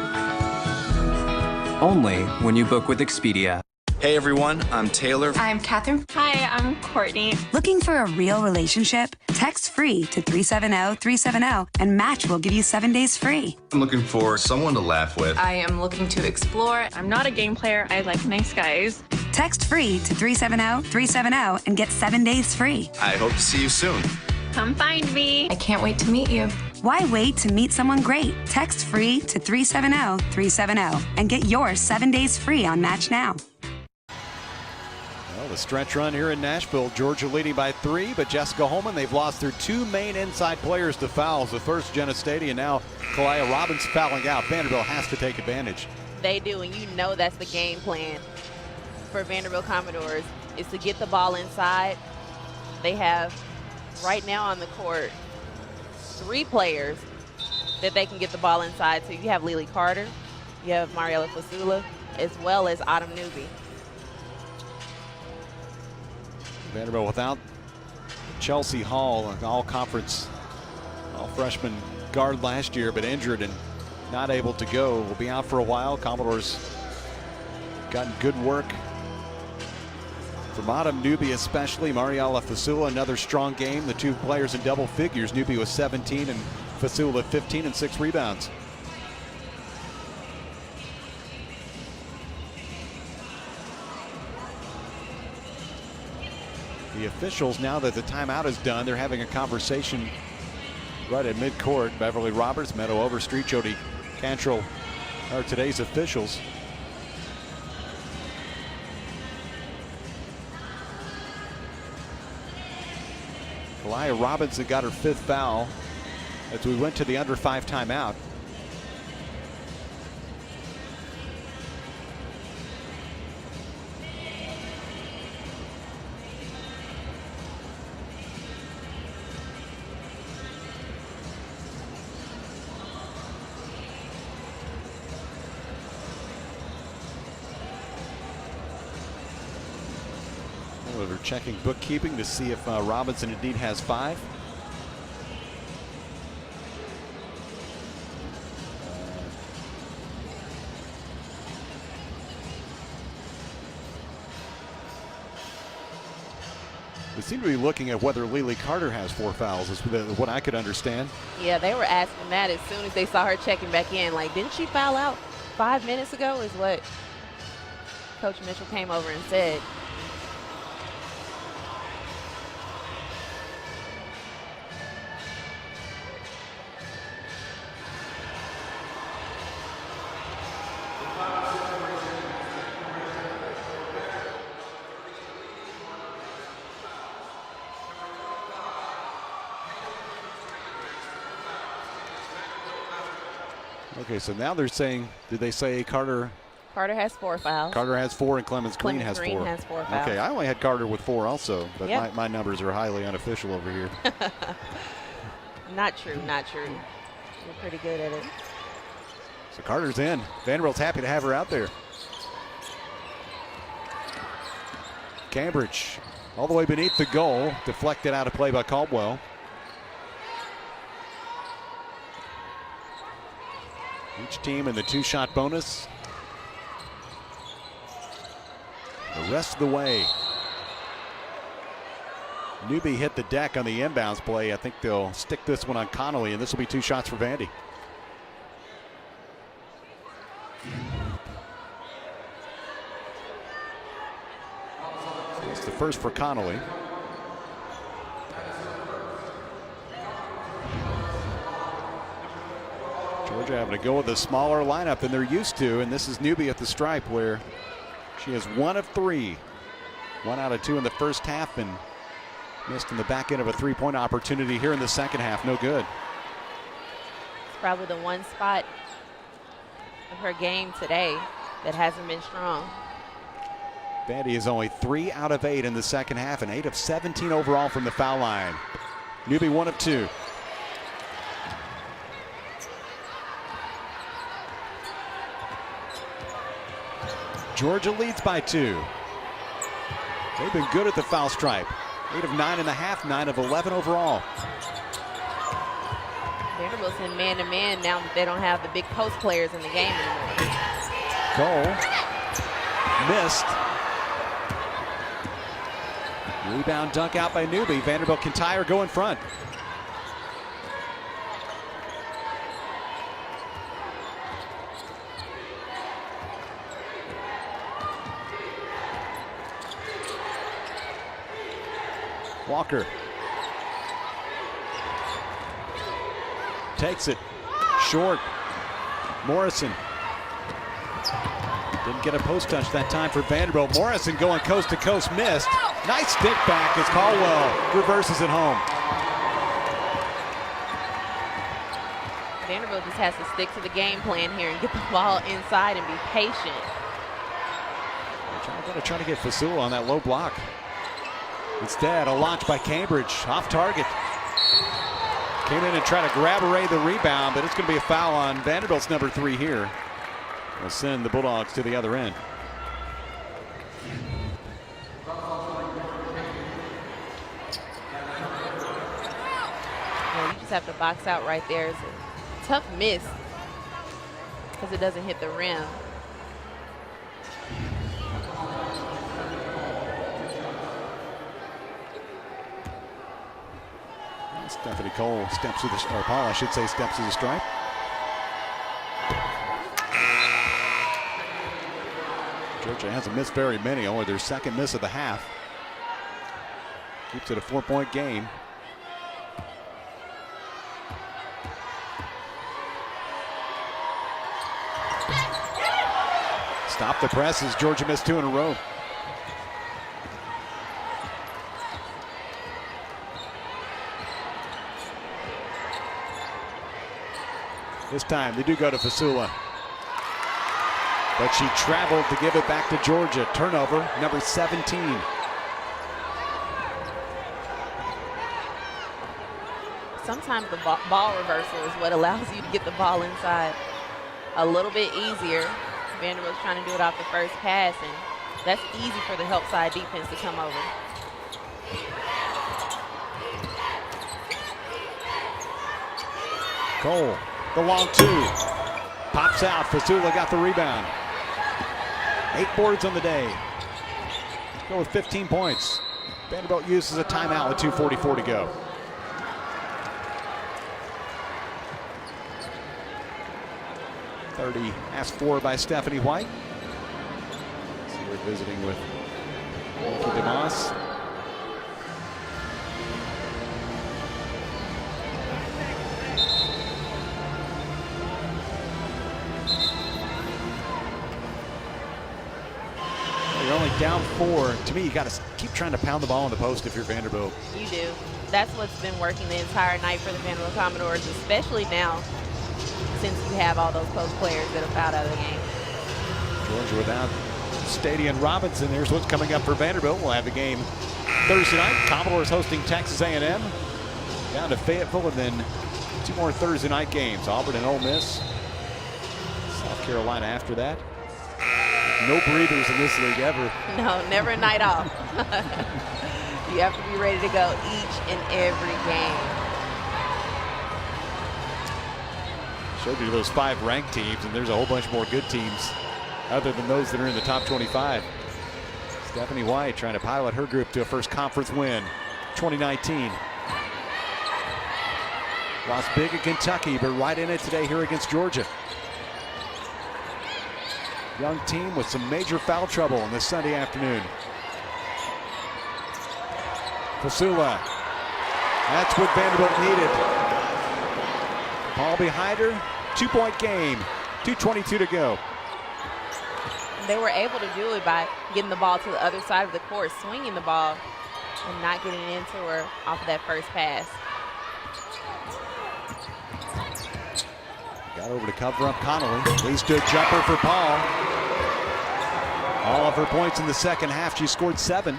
O: Only when you book with Expedia.
M: Hey everyone, I'm Taylor.
J: I'm Catherine.
P: Hi, I'm Courtney.
J: Looking for a real relationship? Text free to 370-370 and Match will give you 7 days free.
M: I'm looking for someone to laugh with.
P: I am looking to explore. I'm not a game player. I like nice guys.
J: Text free to 370-370 and get 7 days free.
M: I hope to see you soon.
P: Come find me. I can't wait to meet you.
J: Why wait to meet someone great? Text free to 370-370 and get yours 7 days free on Match now.
F: Well, the stretch run here in Nashville, Georgia leading by 3, but Jessica Holman, they've lost their 2 main inside players to fouls. The first, Jenna Stady, and now Kalia Robbins fouling out. Vanderbilt has to take advantage.
C: They do, and you know that's the game plan for Vanderbilt Commodores, is to get the ball inside. They have, right now on the court, 3 players that they can get the ball inside. So you have Lily Carter, you have Mariela Fasula, as well as Autumn Newby.
F: Vanderbilt without Chelsea Hall, an all-conference, all-freshman guard last year, but injured and not able to go. Will be out for a while. Commodores gotten good work from Autumn Newby, especially. Mariela Fasula, another strong game. The 2 players in double figures. Newby with 17 and Fasula 15 and 6 rebounds. The officials, now that the timeout is done, they're having a conversation right at midcourt. Beverly Roberts, Meadow Overstreet, Jody Cantrell are today's officials. Kalia Robinson got her 5th foul as we went to the under 5 timeout. We're checking bookkeeping to see if Robinson indeed has 5. They seem to be looking at whether Lily Carter has 4 fouls, is what I could understand.
C: Yeah, they were asking that as soon as they saw her checking back in. Like, didn't she foul out 5 minutes ago is what Coach Mitchell came over and said.
F: Okay, so now they're saying, did they say Carter?
C: Carter has 4 fouls.
F: Carter has 4 and Clemens Green has 4.
C: Green has 4 fouls.
F: Okay, I only had Carter with 4 also, but
C: yep.
F: my numbers are highly unofficial over here.
C: Not true, not true. You're pretty good at it.
F: So Carter's in. Vanderbilt's happy to have her out there. Cambridge all the way beneath the goal, deflected out of play by Caldwell. Each team in the 2-shot bonus. The rest of the way. Newby hit the deck on the inbounds play. I think they'll stick this one on Connolly, and this will be 2 shots for Vandy. It's the first for Connolly. Georgia having to go with a smaller lineup than they're used to, and this is Newby at the stripe where she is 1 of 3. 1 out of 2 in the first half and missed in the back end of a 3-point opportunity here in the second half. No good.
C: It's probably the one spot of her game today that hasn't been strong.
F: Vandy is only 3 out of 8 in the second half and 8 of 17 overall from the foul line. Newby 1 of 2. Georgia leads by 2. They've been good at the foul stripe. 8 of 9.5, 9 of 11 overall.
C: Vanderbilt's in man-to-man now that they don't have the big post players in the game anymore.
F: Cole missed. Rebound dunk out by Newby. Vanderbilt can tie or go in front. Walker takes it short. Morrison didn't get a post touch that time for Vanderbilt. Morrison going coast to coast, missed. Nice stick back as Caldwell reverses it home.
C: Vanderbilt just has to stick to the game plan here and get the ball inside and be patient.
F: They're going to try to get Fasula on that low block. Instead, a launch by Cambridge, off target. Came in and tried to grab away the rebound, but it's going to be a foul on Vanderbilt's number 3 here. Will send the Bulldogs to the other end.
C: You just have to box out right there. It's a tough miss because it doesn't hit the rim.
F: Stephanie Cole steps to the, or Paul, I should say, steps to the stripe. Georgia hasn't missed very many, only their second miss of the half. Keeps it a 4-point game. Stop the press as Georgia missed 2 in a row. This time they do go to Fasula. But she traveled to give it back to Georgia. Turnover, number 17.
C: Sometimes the ball reversal is what allows you to get the ball inside a little bit easier. Vanderbilt's trying to do it off the first pass, and that's easy for the help side defense to come over.
F: Cole. The long 2. Pops out. Fasula got the rebound. 8 boards on the day. Go with 15 points. Vanderbilt uses a timeout with 2:44 to go. .30 asked for by Stephanie White. So we're visiting with Nikki DeMoss. You're only down 4. To me, you got to keep trying to pound the ball in the post if you're Vanderbilt.
C: You do. That's what's been working the entire night for the Vanderbilt Commodores, especially now since you have all those post players that are fouled out of the game.
F: Georgia without Stady and Robinson. Here's what's coming up for Vanderbilt. We'll have the game Thursday night. Commodores hosting Texas A&M. Down to Fayetteville, and then 2 more Thursday night games. Auburn and Ole Miss. South Carolina after that. No breathers in this league ever.
C: No, never a night off. You have to be ready to go each and every game.
F: Showed you those 5 ranked teams, and there's a whole bunch more good teams other than those that are in the top 25. Stephanie White trying to pilot her group to a first conference win, 2019. Lost big at Kentucky, but right in it today here against Georgia. Young team with some major foul trouble on this Sunday afternoon. Fasula. That's what Vanderbilt needed. Paul behind her. 2-point game. 2:22 to go.
C: They were able to do it by getting the ball to the other side of the court, swinging the ball, and not getting it into her off of that first pass.
F: Got over to cover up Connolly. Least good jumper for Paul. All of her points in the second half. She scored 7.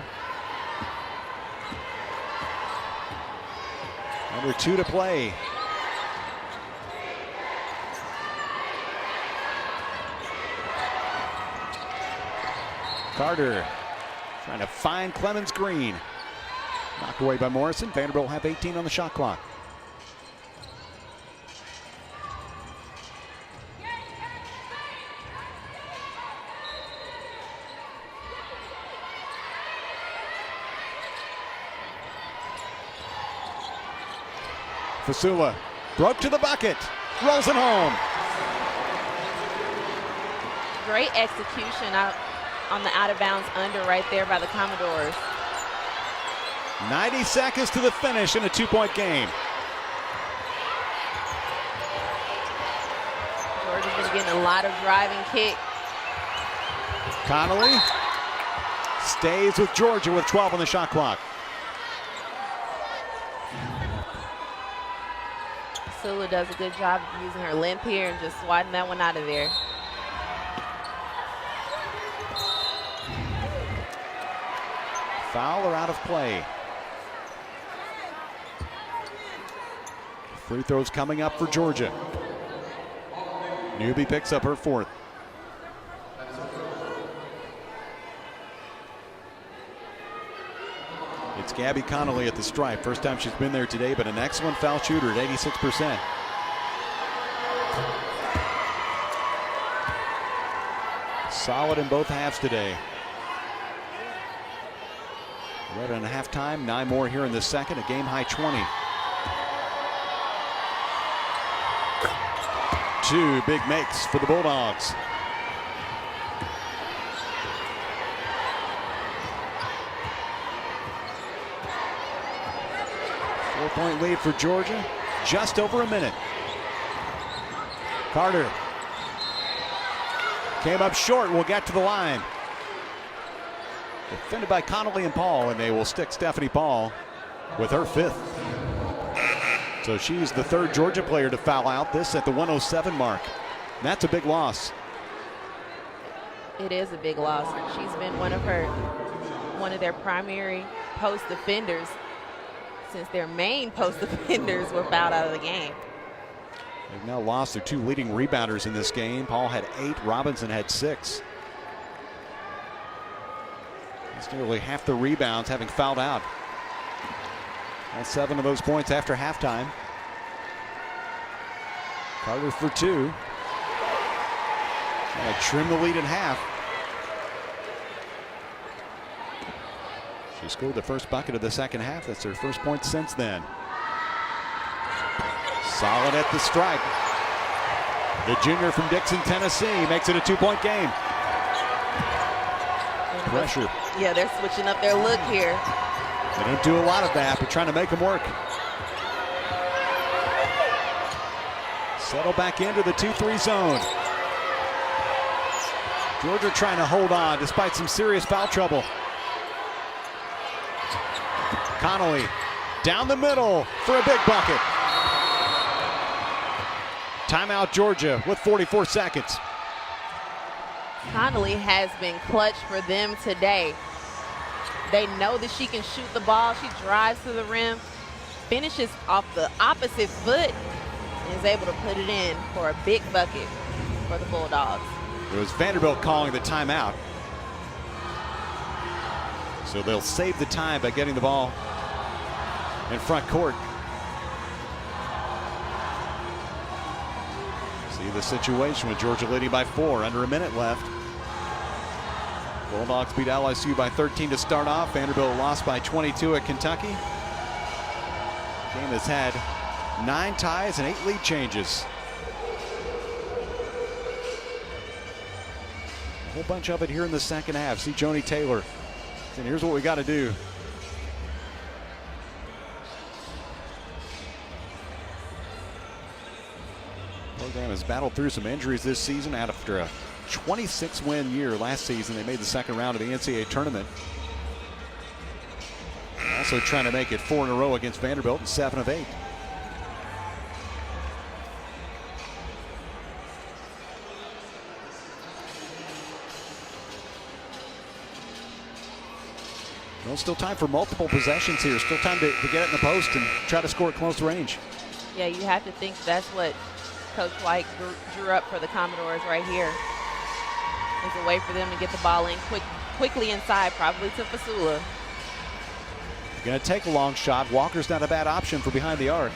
F: Under 2 to play. Carter trying to find Clemens Green. Knocked away by Morrison. Vanderbilt will have 18 on the shot clock. Fasula broke to the bucket, rolls it home.
C: Great execution out on the out of bounds under right there by the Commodores.
F: 90 seconds to the finish in a 2-point game.
C: Georgia's been getting a lot of driving kick.
F: Connolly stays with Georgia with 12 on the shot clock.
C: Sula does a good job of using her length here and just swatting that one out of there.
F: Foul or out of play. Free throws coming up for Georgia. Newby picks up her 4th. It's Gabby Connolly at the stripe. First time she's been there today, but an excellent foul shooter at 86%. Solid in both halves today. 11 at halftime, 9 more here in the second, a game high 20. 2 big makes for the Bulldogs. Four-point lead for Georgia, just over a minute. Carter came up short, will get to the line. Defended by Connolly and Paul, and they will stick Stephanie Paul with her 5th. So she's the 3rd Georgia player to foul out, this at the 107 mark. And that's a big loss.
C: It is a big loss. She's been one of their primary post defenders since their main post defenders were fouled out of the game.
F: They've now lost their 2 leading rebounders in this game. Paul had 8, Robinson had 6. It's nearly half the rebounds having fouled out. That's 7 of those points after halftime. Carter for 2. Trying to trim the lead in half. She scored the first bucket of the second half. That's her first point since then. Solid at the stripe. The junior from Dixon, Tennessee, makes it a 2-point game. Pressure.
C: Yeah, they're switching up their look here.
F: They don't do a lot of that, but trying to make them work. Settle back into the 2-3 zone. Georgia trying to hold on despite some serious foul trouble. Connolly down the middle for a big bucket. Timeout Georgia with 44 seconds.
C: Connolly has been clutch for them today. They know that she can shoot the ball. She drives to the rim, finishes off the opposite foot, and is able to put it in for a big bucket for the Bulldogs.
F: It was Vanderbilt calling the timeout. So they'll save the time by getting the ball in front court. See the situation with Georgia leading by 4, under a minute left. Bulldogs beat LSU by 13 to start off. Vanderbilt lost by 22 at Kentucky. Game has had 9 ties and 8 lead changes. A whole bunch of it here in the second half. See Joni Taylor. And here's what we got to do. The program has battled through some injuries this season after a 26-win year last season. They made the second round of the NCAA tournament. Also trying to make it 4 in a row against Vanderbilt and 7 of 8. Well, still time for multiple possessions here. Still time to get it in the post and try to score at close range.
C: Yeah, you have to think that's what Coach White drew up for the Commodores right here. It's a way for them to get the ball in quickly inside, probably to Fasula.
F: Going to take a long shot. Walker's not a bad option for behind the arc.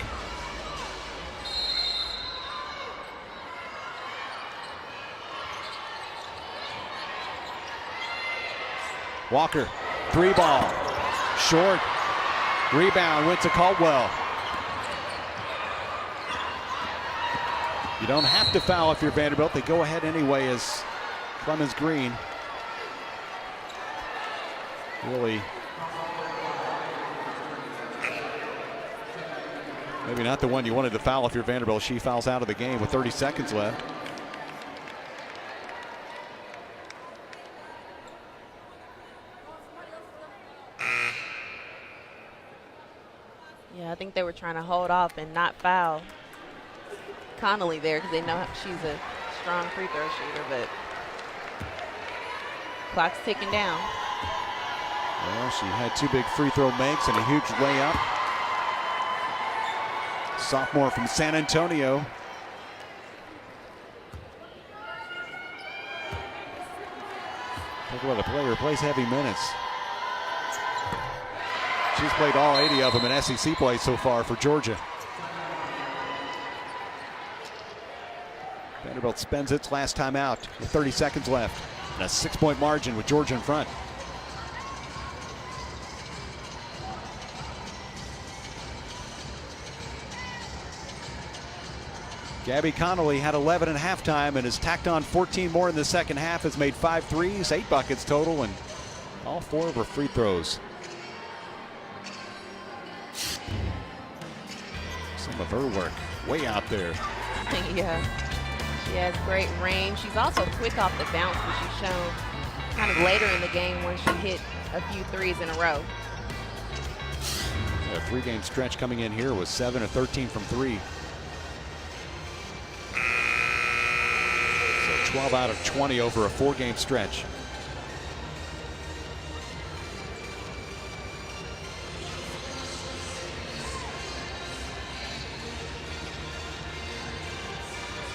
F: Walker, 3 ball, short, rebound, went to Caldwell. You don't have to foul if you're Vanderbilt. They go ahead anyway as Clemens Green really maybe not the one you wanted to foul if you're Vanderbilt. She fouls out of the game with 30 seconds left.
C: Yeah, I think they were trying to hold off and not foul Connolly there because they know she's a strong free throw shooter, but clock's ticking down.
F: Well, she had 2 big free throw makes and a huge layup. Sophomore from San Antonio. Look what a player plays heavy minutes. She's played all 80 of them in SEC play so far for Georgia. Vanderbilt spends its last time out with 30 seconds left. And a 6-point margin with Georgia in front. Gabby Connolly had 11 at halftime and has tacked on 14 more in the second half. Has made 5 threes, 8 buckets total, and all 4 of her free throws. Some of her work way out there.
C: Yeah, she has great range. She's also quick off the bounce, which she's shown kind of later in the game when she hit a few threes in a row.
F: A 3-game stretch coming in here was 7 of 13 from 3. So 12 out of 20 over a 4-game stretch.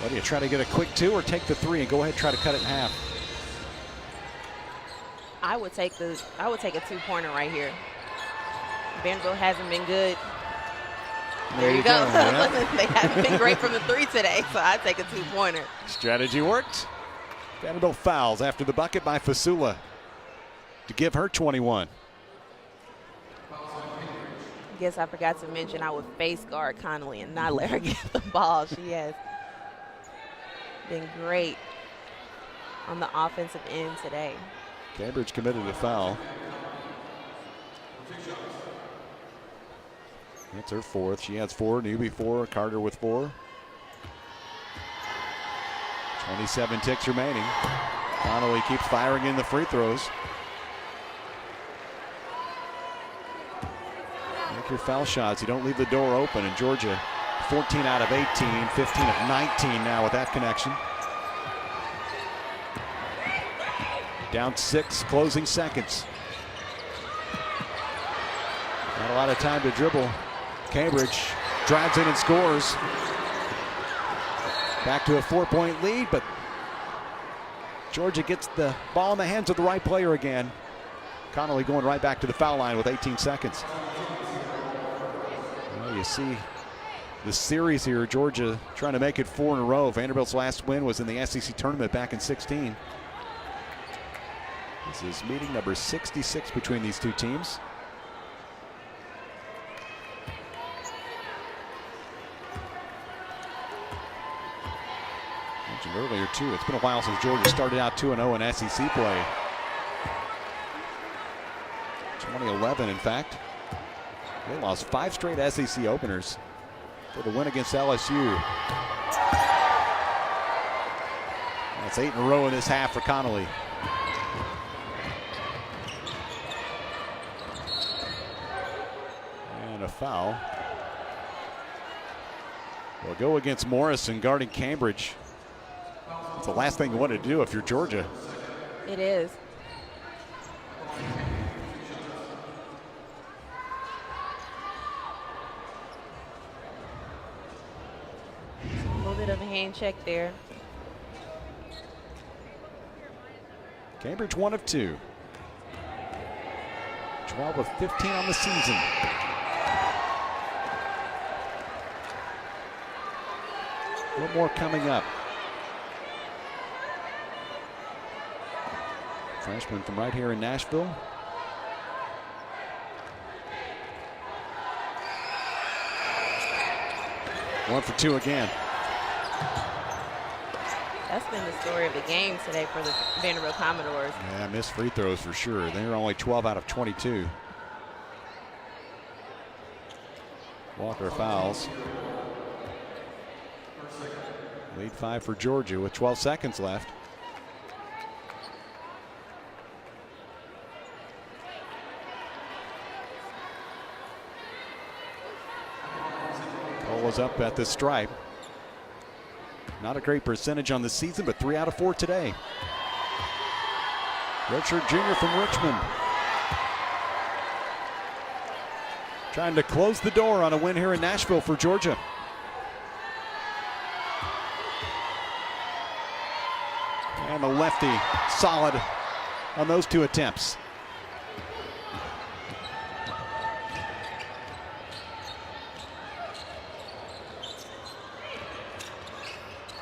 F: What do you try to get a quick 2 or take the 3 and go ahead and try to cut it in half?
C: I would take a 2-pointer right here. Vanderbilt hasn't been good. There you go. Yeah. They haven't been great from the 3 today, so I'd take a 2-pointer.
F: Strategy worked. Vanderbilt fouls after the bucket by Fasula to give her 21.
C: Guess I forgot to mention I would face guard Connolly and not let her get the ball. She has been great on the offensive end today.
F: Cambridge committed a foul. That's her fourth. She has 4, Newby 4, Carter with 4. 27 ticks remaining. Connolly keeps firing in the free throws. Make your foul shots. You don't leave the door open. And Georgia 14 out of 18, 15 of 19 now with that connection. Down 6 closing seconds. Not a lot of time to dribble. Cambridge drives in and scores. Back to a 4-point lead, but Georgia gets the ball in the hands of the right player again. Connolly going right back to the foul line with 18 seconds. Well, you see the series here. Georgia trying to make it 4 in a row. Vanderbilt's last win was in the SEC tournament back in 16. This is meeting number 66 between these two teams. Mentioned earlier too, it's been a while since Georgia started out 2-0 in SEC play. 2011, in fact. They lost 5 straight SEC openers for the win against LSU. That's 8 in a row in this half for Connolly. And a foul. Will go against Morrison guarding Cambridge. That's the last thing you want to do if you're Georgia.
C: It is. A little bit of a hand check there.
F: Cambridge 1 of 2. 12 of 15 on the season. A little more coming up. Freshman from right here in Nashville. One for 2 again.
C: That's been the story of the game today for the Vanderbilt Commodores.
F: Yeah, missed free throws for sure. They're only 12 out of 22. Walker fouls. Lead 5 for Georgia with 12 seconds left. Cole is up at the stripe. Not a great percentage on the season, but 3 out of 4 today. Redshirt junior from Richmond. Trying to close the door on a win here in Nashville for Georgia. And the lefty solid on those 2 attempts.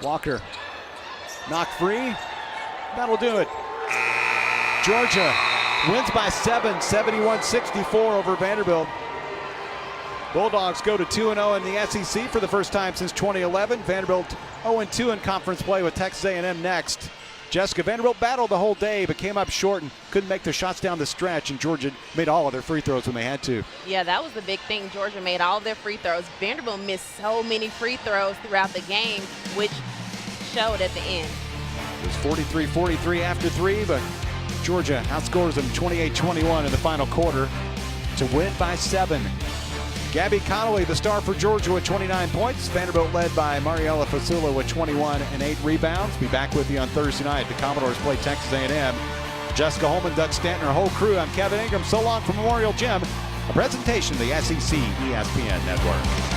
F: Walker, knock free, that'll do it. Georgia wins by 7, 71-64 over Vanderbilt. Bulldogs go to 2-0 in the SEC for the first time since 2011. Vanderbilt 0-2 in conference play with Texas A&M next. Jessica, Vanderbilt battled the whole day but came up short and couldn't make the shots down the stretch, and Georgia made all of their free throws when they had to.
C: Yeah, that was the big thing. Georgia made all of their free throws. Vanderbilt missed so many free throws throughout the game, which showed at the end.
F: It was 43-43 after 3, but Georgia outscores them 28-21 in the final quarter to win by 7. Gabby Connolly, the star for Georgia, with 29 points. Vanderbilt led by Mariela Fasula with 21 and 8 rebounds. Be back with you on Thursday night. The Commodores play Texas A&M. Jessica Holman, Doug Stanton, our whole crew. I'm Kevin Ingram. So long from Memorial Gym. A presentation of the SEC ESPN Network.